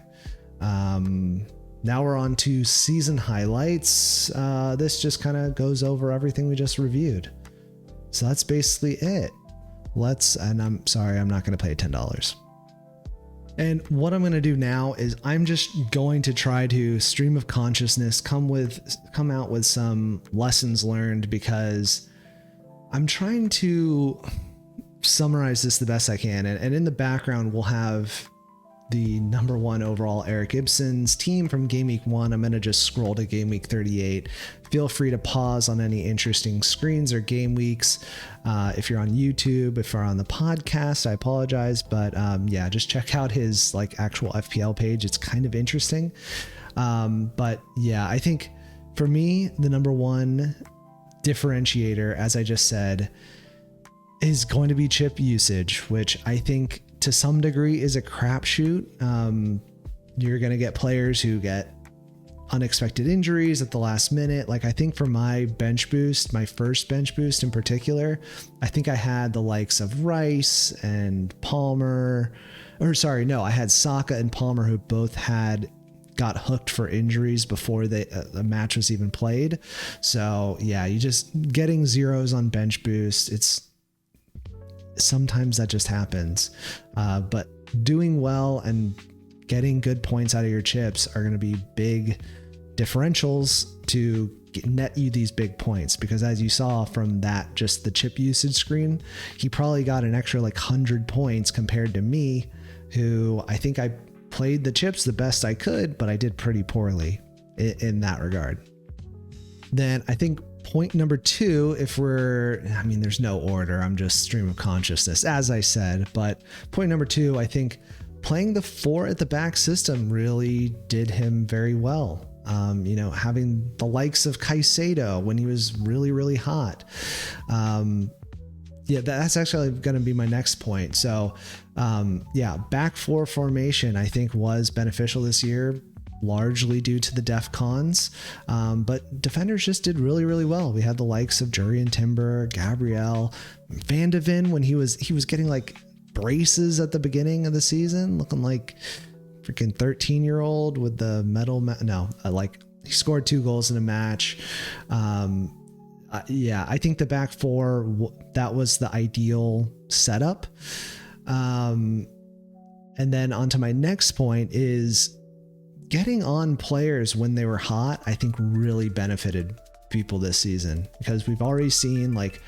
Now we're on to season highlights. This just kind of goes over everything we just reviewed. So that's basically it. And I'm sorry, I'm not going to pay $10. And what I'm going to do now is I'm just going to try to stream of consciousness, come out with some lessons learned, because I'm trying to summarize this the best I can. And in the background, we'll have the number one overall Erik Ibsen's team from Game Week 1. I'm going to just scroll to Game Week 38. Feel free to pause on any interesting screens or game weeks. If you're on YouTube, if you're on the podcast, I apologize. But yeah, just check out his actual FPL page. It's kind of interesting. But yeah, I think for me, the number one differentiator, as I just said, is going to be chip usage, which I think to some degree is a crapshoot. You're going to get players who get unexpected injuries at the last minute. I think for my bench boost, my first bench boost in particular, I think I had the likes of Rice and Palmer, I had Saka and Palmer, who both got hooked for injuries before the match was even played. So yeah, you just getting zeros on bench boost. Sometimes that just happens, but doing well and getting good points out of your chips are going to be big differentials to net you these big points, because as you saw from that, just the chip usage screen, he probably got an extra 100 points compared to me, who I think I played the chips the best I could, but I did pretty poorly in that regard. Then I think point number 2, there's no order, I'm just stream of consciousness, as I said, but point number 2, I think playing the 4 at the back system really did him very well. Having the likes of Caicedo when he was really, really hot. Yeah, that's actually going to be my next point. So, back 4 formation, I think, was beneficial this year, largely due to the DEFCONs. But defenders just did really, really well. We had the likes of Jurrien Timber, Gabriel, Van de Ven when he was getting braces at the beginning of the season, looking like freaking 13-year-old with the he scored 2 goals in a match. Yeah, I think the back four, that was the ideal setup. And then onto my next point is getting on players when they were hot, I think really benefited people this season, because we've already seen like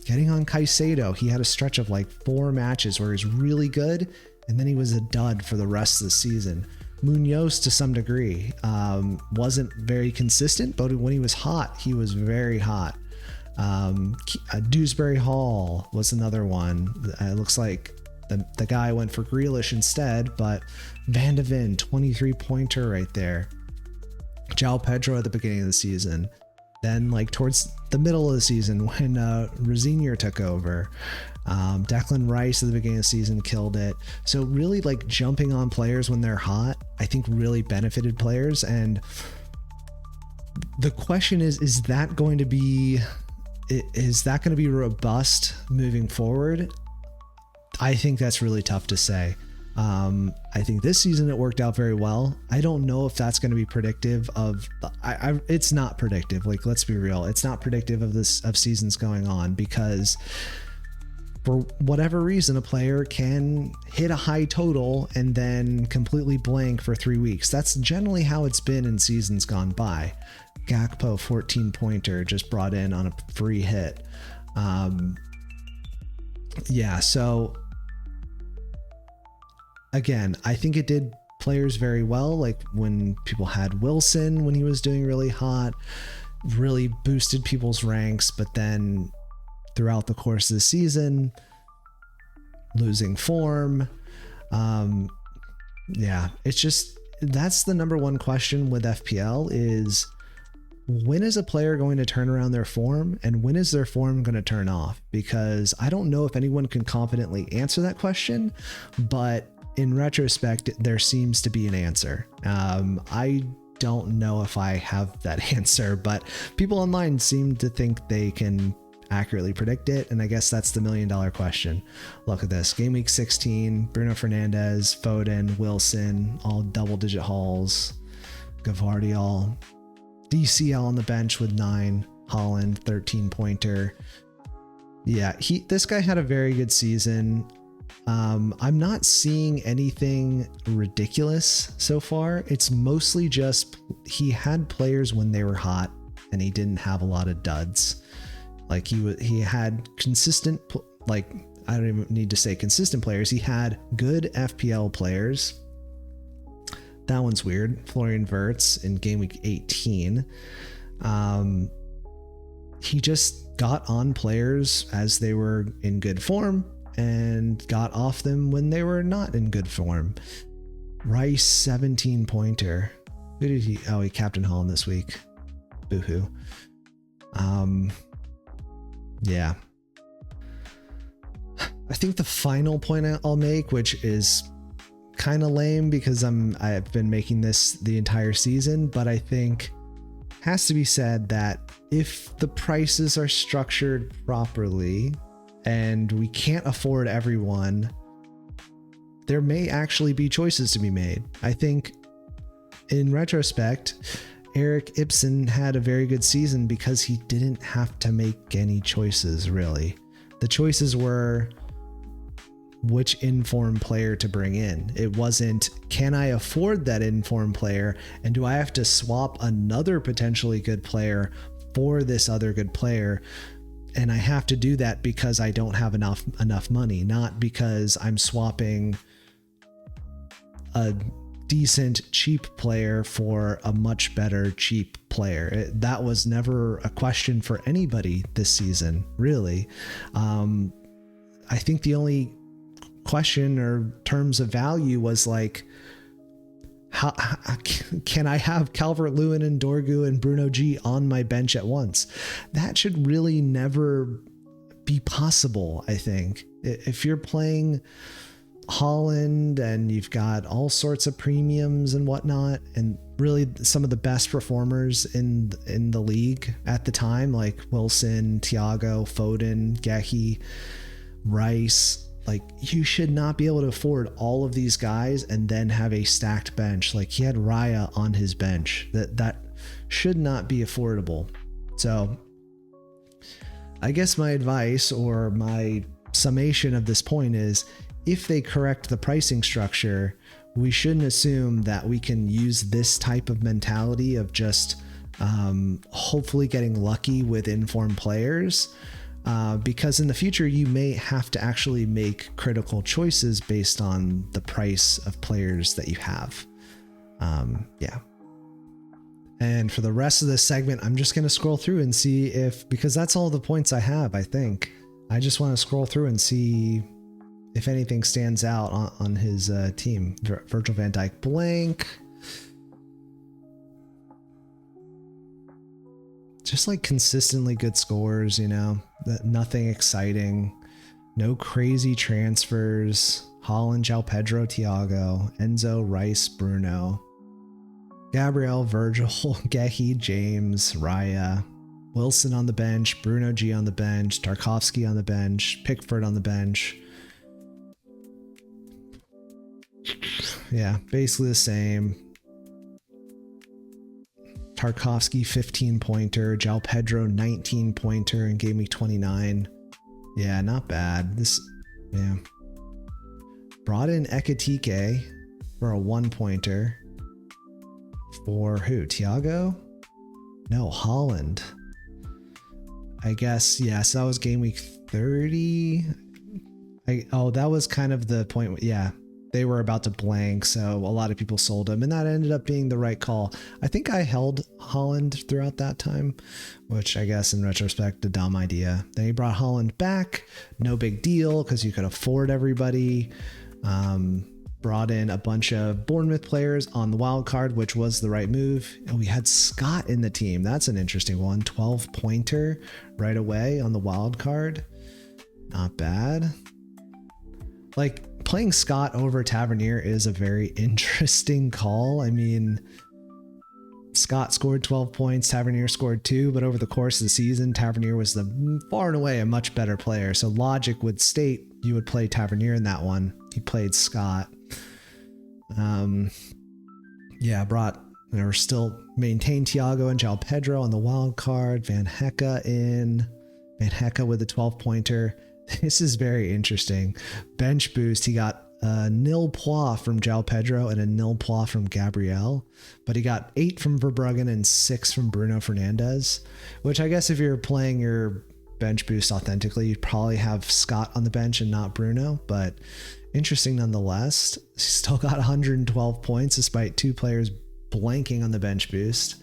getting on Caicedo. He had a stretch of like 4 matches where he's really good, and then he was a dud for the rest of the season. Munoz, to some degree, wasn't very consistent, but when he was hot, he was very hot. Dewsbury Hall was another one. It looks like the guy went for Grealish instead, but Van de Ven, 23-pointer right there. João Pedro at the beginning of the season. Then like towards the middle of the season when Rosignor took over. Declan Rice at the beginning of the season killed it. So really like jumping on players when they're hot, I think really benefited players. And the question is that going to be robust moving forward? I think that's really tough to say. I think this season it worked out very well. I don't know if that's going to be predictive of, it's not predictive. Like, let's be real. It's not predictive of seasons going on, because for whatever reason, a player can hit a high total and then completely blank for 3 weeks. That's generally how it's been in seasons gone by. Gakpo, 14-pointer, just brought in on a free hit. So again, I think it did players very well. Like when people had Wilson, when he was doing really hot, really boosted people's ranks, but then throughout the course of the season, losing form. It's just, that's the number one question with FPL is, when is a player going to turn around their form, and when is their form going to turn off? Because I don't know if anyone can confidently answer that question, but in retrospect, there seems to be an answer. I don't know if I have that answer, but people online seem to think they can accurately predict it, and I guess that's the $1 million question. Look at this. Game week 16, Bruno Fernandes, Foden, Wilson, all double-digit hauls. Gvardiol, DCL on the bench with 9, Holland, 13-pointer. Yeah, this guy had a very good season. I'm not seeing anything ridiculous so far. It's mostly just he had players when they were hot, and he didn't have a lot of duds. Like he had consistent, like, I don't even need to say consistent players. He had good FPL players. That one's weird. Florian Wirtz in game week 18. He just got on players as they were in good form and got off them when they were not in good form. Rice, 17-pointer. Who did he? Oh, he captained Holland this week. Boo-hoo. Yeah. I think the final point I'll make, which is kind of lame because I've been making this the entire season, but I think has to be said that if the prices are structured properly and we can't afford everyone, there may actually be choices to be made. I think in retrospect, Erik Ibsen had a very good season because he didn't have to make any choices, really. The choices were which informed player to bring in. It wasn't, can I afford that informed player, and do I have to swap another potentially good player for this other good player? And I have to do that because I don't have enough money, not because I'm swapping a decent cheap player for a much better cheap player. That was never a question for anybody this season, really. I think the only question or terms of value was like, how can I have Calvert-Lewin and Dorgu and Bruno G on my bench at once? That should really never be possible. I think if you're playing Holland and you've got all sorts of premiums and whatnot, and really some of the best performers in the league at the time, like Wilson, Thiago, Foden, Gehi, Rice, like, you should not be able to afford all of these guys and then have a stacked bench. Like, he had Raya on his bench. That should not be affordable. So I guess my advice or my summation of this point is, if they correct the pricing structure, we shouldn't assume that we can use this type of mentality of just hopefully getting lucky with informed players, because in the future you may have to actually make critical choices based on the price of players that you have. Yeah. And for the rest of this segment, I'm just going to scroll through and see because that's all the points I have, I think. I just want to scroll through and see if anything stands out on his team. Virgil van Dijk blank. Just like consistently good scores, nothing exciting, no crazy transfers. Haaland, João Pedro, Thiago, Enzo, Rice, Bruno, Gabriel, Virgil, Gehi, James, Raya, Wilson on the bench, Bruno G on the bench, Tarkowski on the bench, Pickford on the bench. Yeah, basically the same. Tarkowski 15-pointer, João Pedro 19-pointer in Gameweek 29. Yeah, not bad. Brought in Ekitike for a 1-pointer. For who? Thiago? No, Haaland. I guess, yeah, so that was Gameweek 30. That was kind of the point. Yeah, they were about to blank, so a lot of people sold him, and that ended up being the right call. I think I held Haaland throughout that time, which I guess in retrospect, a dumb idea. Then he brought Haaland back. No big deal because you could afford everybody. Brought in a bunch of Bournemouth players on the wild card, which was the right move. And we had Scott in the team. That's an interesting one. 12-pointer right away on the wild card. Not bad. Like, playing Scott over Tavernier is a very interesting call. I mean, Scott scored 12 points, Tavernier scored 2, but over the course of the season, Tavernier was far and away a much better player. So logic would state you would play Tavernier in that one. He played Scott. Still maintained Thiago and João Pedro on the wild card. Van Hecke with the 12-pointer. This is very interesting. Bench boost. He got a nil pois from João Pedro and a nil pois from Gabriel, but he got 8 from Verbruggen and 6 from Bruno Fernandes, which I guess if you're playing your bench boost authentically, you'd probably have Scott on the bench and not Bruno, but interesting nonetheless. He still got 112 points despite 2 players blanking on the bench boost.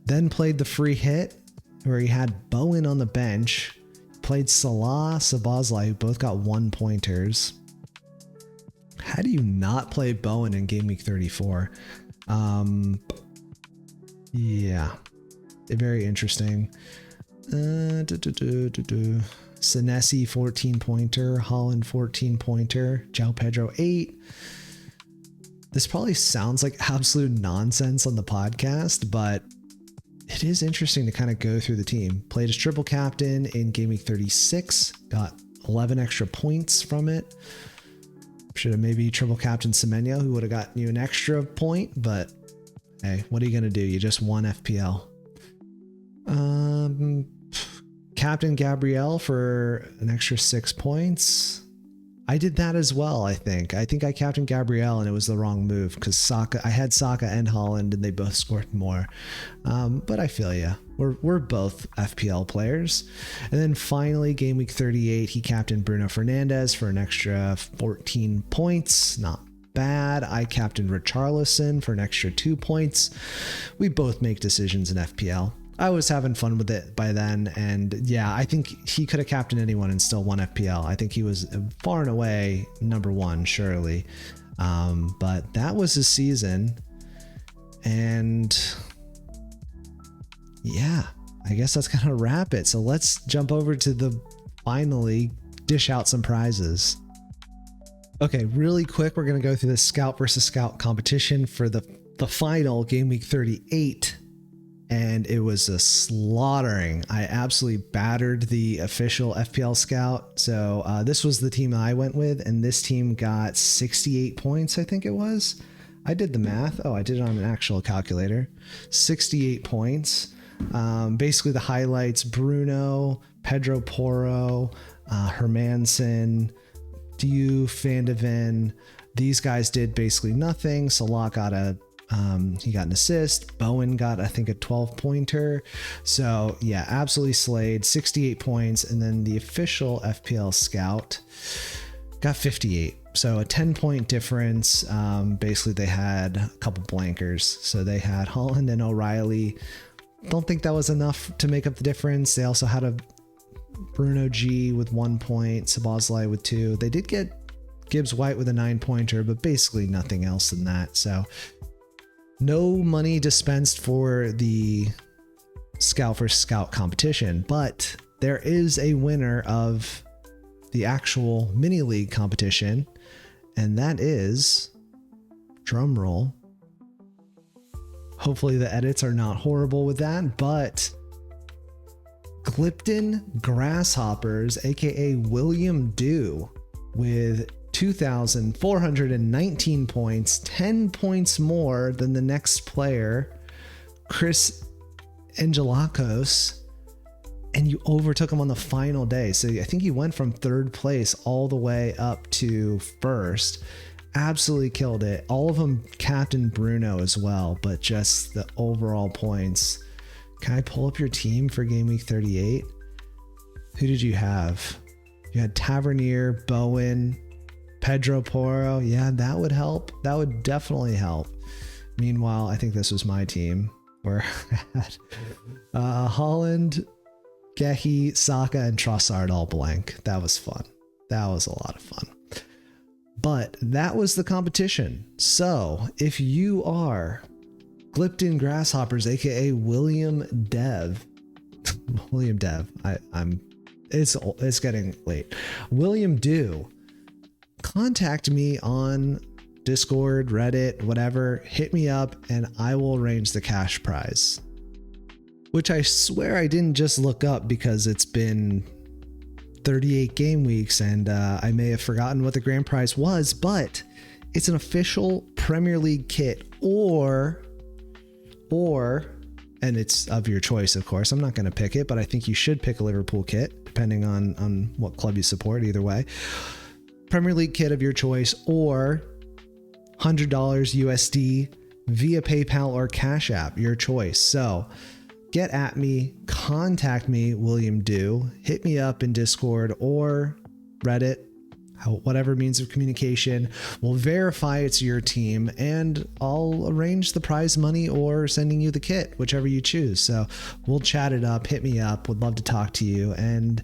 Then played the free hit where he had Bowen on the bench, played Salah, Szoboszlai, who both got 1-pointers. How do you not play Bowen in Game Week 34? Yeah, very interesting. Senesi 14-pointer, Haaland 14-pointer, João Pedro 8. This probably sounds like absolute nonsense on the podcast, but it is interesting to kind of go through the team. Played as triple captain in Game Week 36, got 11 extra points from it. Should have maybe triple captain Semenyo, who would have gotten you an extra point, but hey, what are you going to do? You just won FPL. Captain Gabriel for an extra 6 points. I did that as well, I think. I captained Gabriel and it was the wrong move because I had Saka and Haaland and they both scored more. But I feel ya. We're both FPL players. And then finally, Game Week 38, he captained Bruno Fernandes for an extra 14 points. Not bad. I captained Richarlison for an extra 2 points. We both make decisions in FPL. I was having fun with it by then, and yeah, I think he could have captained anyone and still won FPL. I think he was far and away number one, surely. But that was his season, and yeah, I guess that's gonna wrap it. So let's jump over to finally dish out some prizes. Okay, really quick, we're gonna go through the Scout versus Scout competition for the final Game Week 38. And it was a slaughtering. I absolutely battered the official FPL Scout. So this was the team I went with, and this team got 68 points, I think it was. I did the math. Oh, I did it on an actual calculator. 68 points. Basically the highlights: Bruno, Pedro Porro, Hermansen, Van de Ven. These guys did basically nothing. Salah got he got an assist. Bowen got, I think, a 12-pointer. So yeah, absolutely slayed. 68 points. And then the official FPL scout got 58. So a 10-point difference. Basically they had a couple blankers. So they had Holland and O'Reilly. Don't think that was enough to make up the difference. They also had a Bruno G with 1 point, Szoboszlai with 2. They did get Gibbs White with a 9-pointer, but basically nothing else than that. So no money dispensed for the Scout vs. Scout competition, but there is a winner of the actual mini league competition, and that is, drum roll, hopefully the edits are not horrible with that, but Glipton Grasshoppers, aka William Dew, with 2,419 points, 10 points more than the next player, Chris Angelakos, and you overtook him on the final day. So I think you went from third place all the way up to first. Absolutely killed it. All of them captain Bruno as well, but just the overall points. Can I pull up your team for game week 38? Who did you have? You had Tavernier, Bowen, Pedro Porro. Yeah, that would help. That would definitely help. Meanwhile, I think this was my team where I had Holland, Gehi, Saka, and Trossard all blank. That was fun. That was a lot of fun. But that was the competition. So if you are Glipton Grasshoppers, aka William Dev, it's getting late. William Dew, contact me on Discord, Reddit, whatever. Hit me up and I will arrange the cash prize, which I swear I didn't just look up because it's been 38 game weeks and I may have forgotten what the grand prize was, but it's an official Premier League kit or, and it's of your choice, of course. I'm not going to pick it, but I think you should pick a Liverpool kit, depending on what club you support, either way. Premier League kit of your choice, or $100 USD via PayPal or Cash App, your choice. So get at me, contact me, William Dew, hit me up in Discord or Reddit, whatever means of communication. We'll verify it's your team and I'll arrange the prize money or sending you the kit, whichever you choose. So we'll chat it up, hit me up, would love to talk to you, and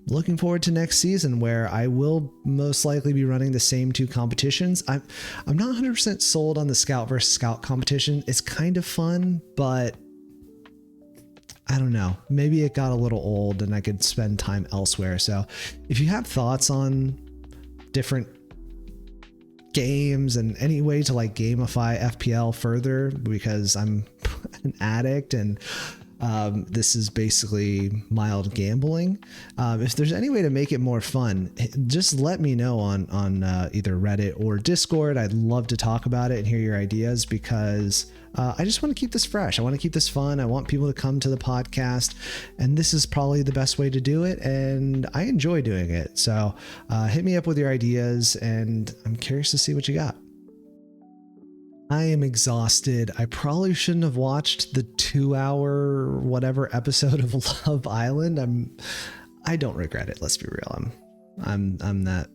looking forward to next season where I will most likely be running the same two competitions. I'm not 100% sold on the Scout versus Scout competition. It's kind of fun, but I don't know. Maybe it got a little old and I could spend time elsewhere. So if you have thoughts on different games and any way to like gamify FPL further, because I'm an addict and this is basically mild gambling. If there's any way to make it more fun, just let me know on either Reddit or Discord. I'd love to talk about it and hear your ideas, because I just want to keep this fresh. I want to keep this fun. I want people to come to the podcast, and this is probably the best way to do it. And I enjoy doing it. So hit me up with your ideas, and I'm curious to see what you got. I am exhausted. I probably shouldn't have watched the 2-hour whatever episode of Love Island. I don't regret it. Let's be real. I'm that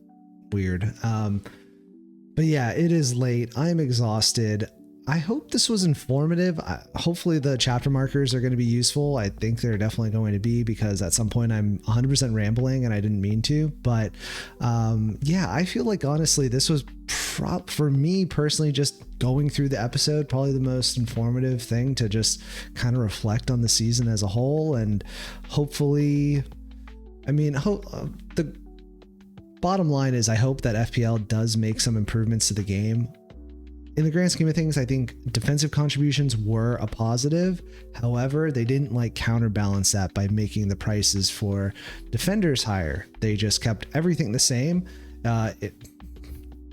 weird. But yeah, it is late. I'm exhausted. I hope this was informative. Hopefully the chapter markers are going to be useful. I think they're definitely going to be, because at some point I'm 100% rambling and I didn't mean to. But yeah, I feel like honestly, this was for me personally, just going through the episode, probably the most informative thing to just kind of reflect on the season as a whole. And hopefully, the bottom line is I hope that FPL does make some improvements to the game. In the grand scheme of things, I think defensive contributions were a positive. However, they didn't counterbalance that by making the prices for defenders higher. They just kept everything the same,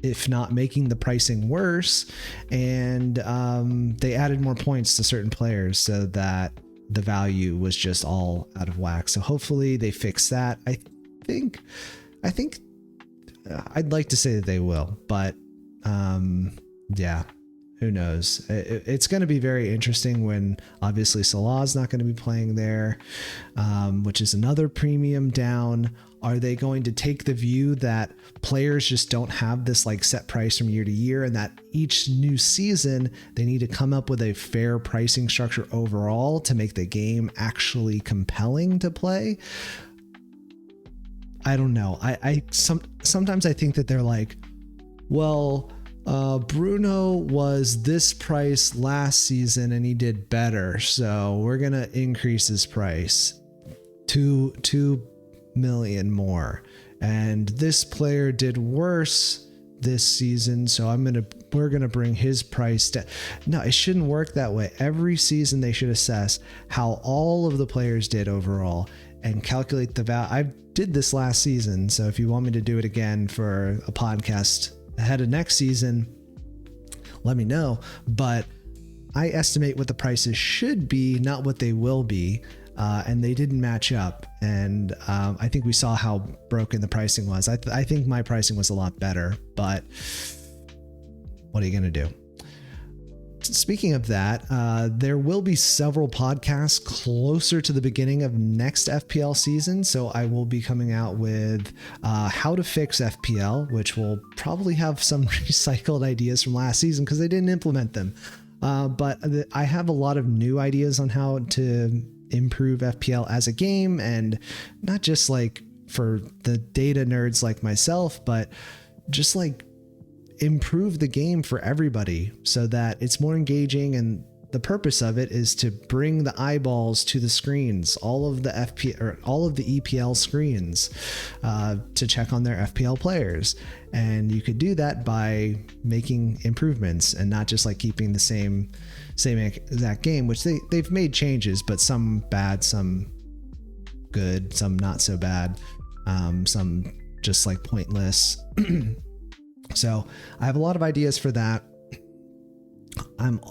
if not making the pricing worse. And they added more points to certain players so that the value was just all out of whack. So hopefully they fix that. I think I'd like to say that they will, but yeah, who knows? It's going to be very interesting when obviously Salah's not going to be playing there, which is another premium down. Are they going to take the view that players just don't have this like set price from year to year, and that each new season they need to come up with a fair pricing structure overall to make the game actually compelling to play? I don't know. Sometimes I think that they're like, well, Bruno was this price last season and he did better, so we're gonna increase his price to 2 million more. And this player did worse this season, so we're gonna bring his price down. No, it shouldn't work that way. Every season they should assess how all of the players did overall and calculate the value. I did this last season, so if you want me to do it again for a podcast ahead of next season, let me know. But I estimate what the prices should be, not what they will be. And they didn't match up. And I think we saw how broken the pricing was. I think my pricing was a lot better, but what are you going to do? Speaking of that, there will be several podcasts closer to the beginning of next FPL season. So I will be coming out with how to fix FPL, which will probably have some recycled ideas from last season because they didn't implement them. But I have a lot of new ideas on how to improve FPL as a game, and not just like for the data nerds like myself, but just like improve the game for everybody so that it's more engaging. And the purpose of it is to bring the eyeballs to the screens, all of the EPL screens, to check on their FPL players. And you could do that by making improvements and not just like keeping the same exact game, which they've made changes, but some bad, some good, some not so bad, some just like pointless. So I have a lot of ideas for that.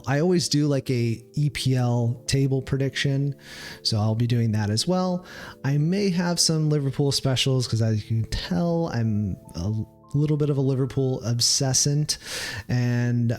I always do like a EPL table prediction, so I'll be doing that as well. I may have some Liverpool specials because, as you can tell, I'm a little bit of a Liverpool obsessant, and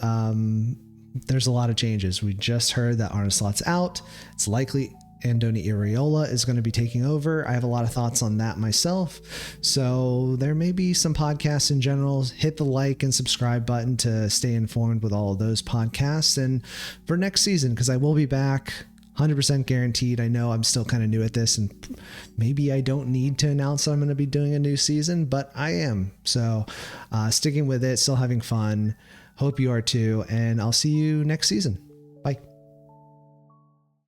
there's a lot of changes. We just heard that Arne Slot's out. It's likely Andoni Iraola is going to be taking over. I have a lot of thoughts on that myself. So there may be some podcasts in general. Hit the like and subscribe button to stay informed with all of those podcasts. And for next season, because I will be back 100% guaranteed. I know I'm still kind of new at this, and maybe I don't need to announce that I'm going to be doing a new season, but I am. So sticking with it, still having fun. Hope you are too. And I'll see you next season.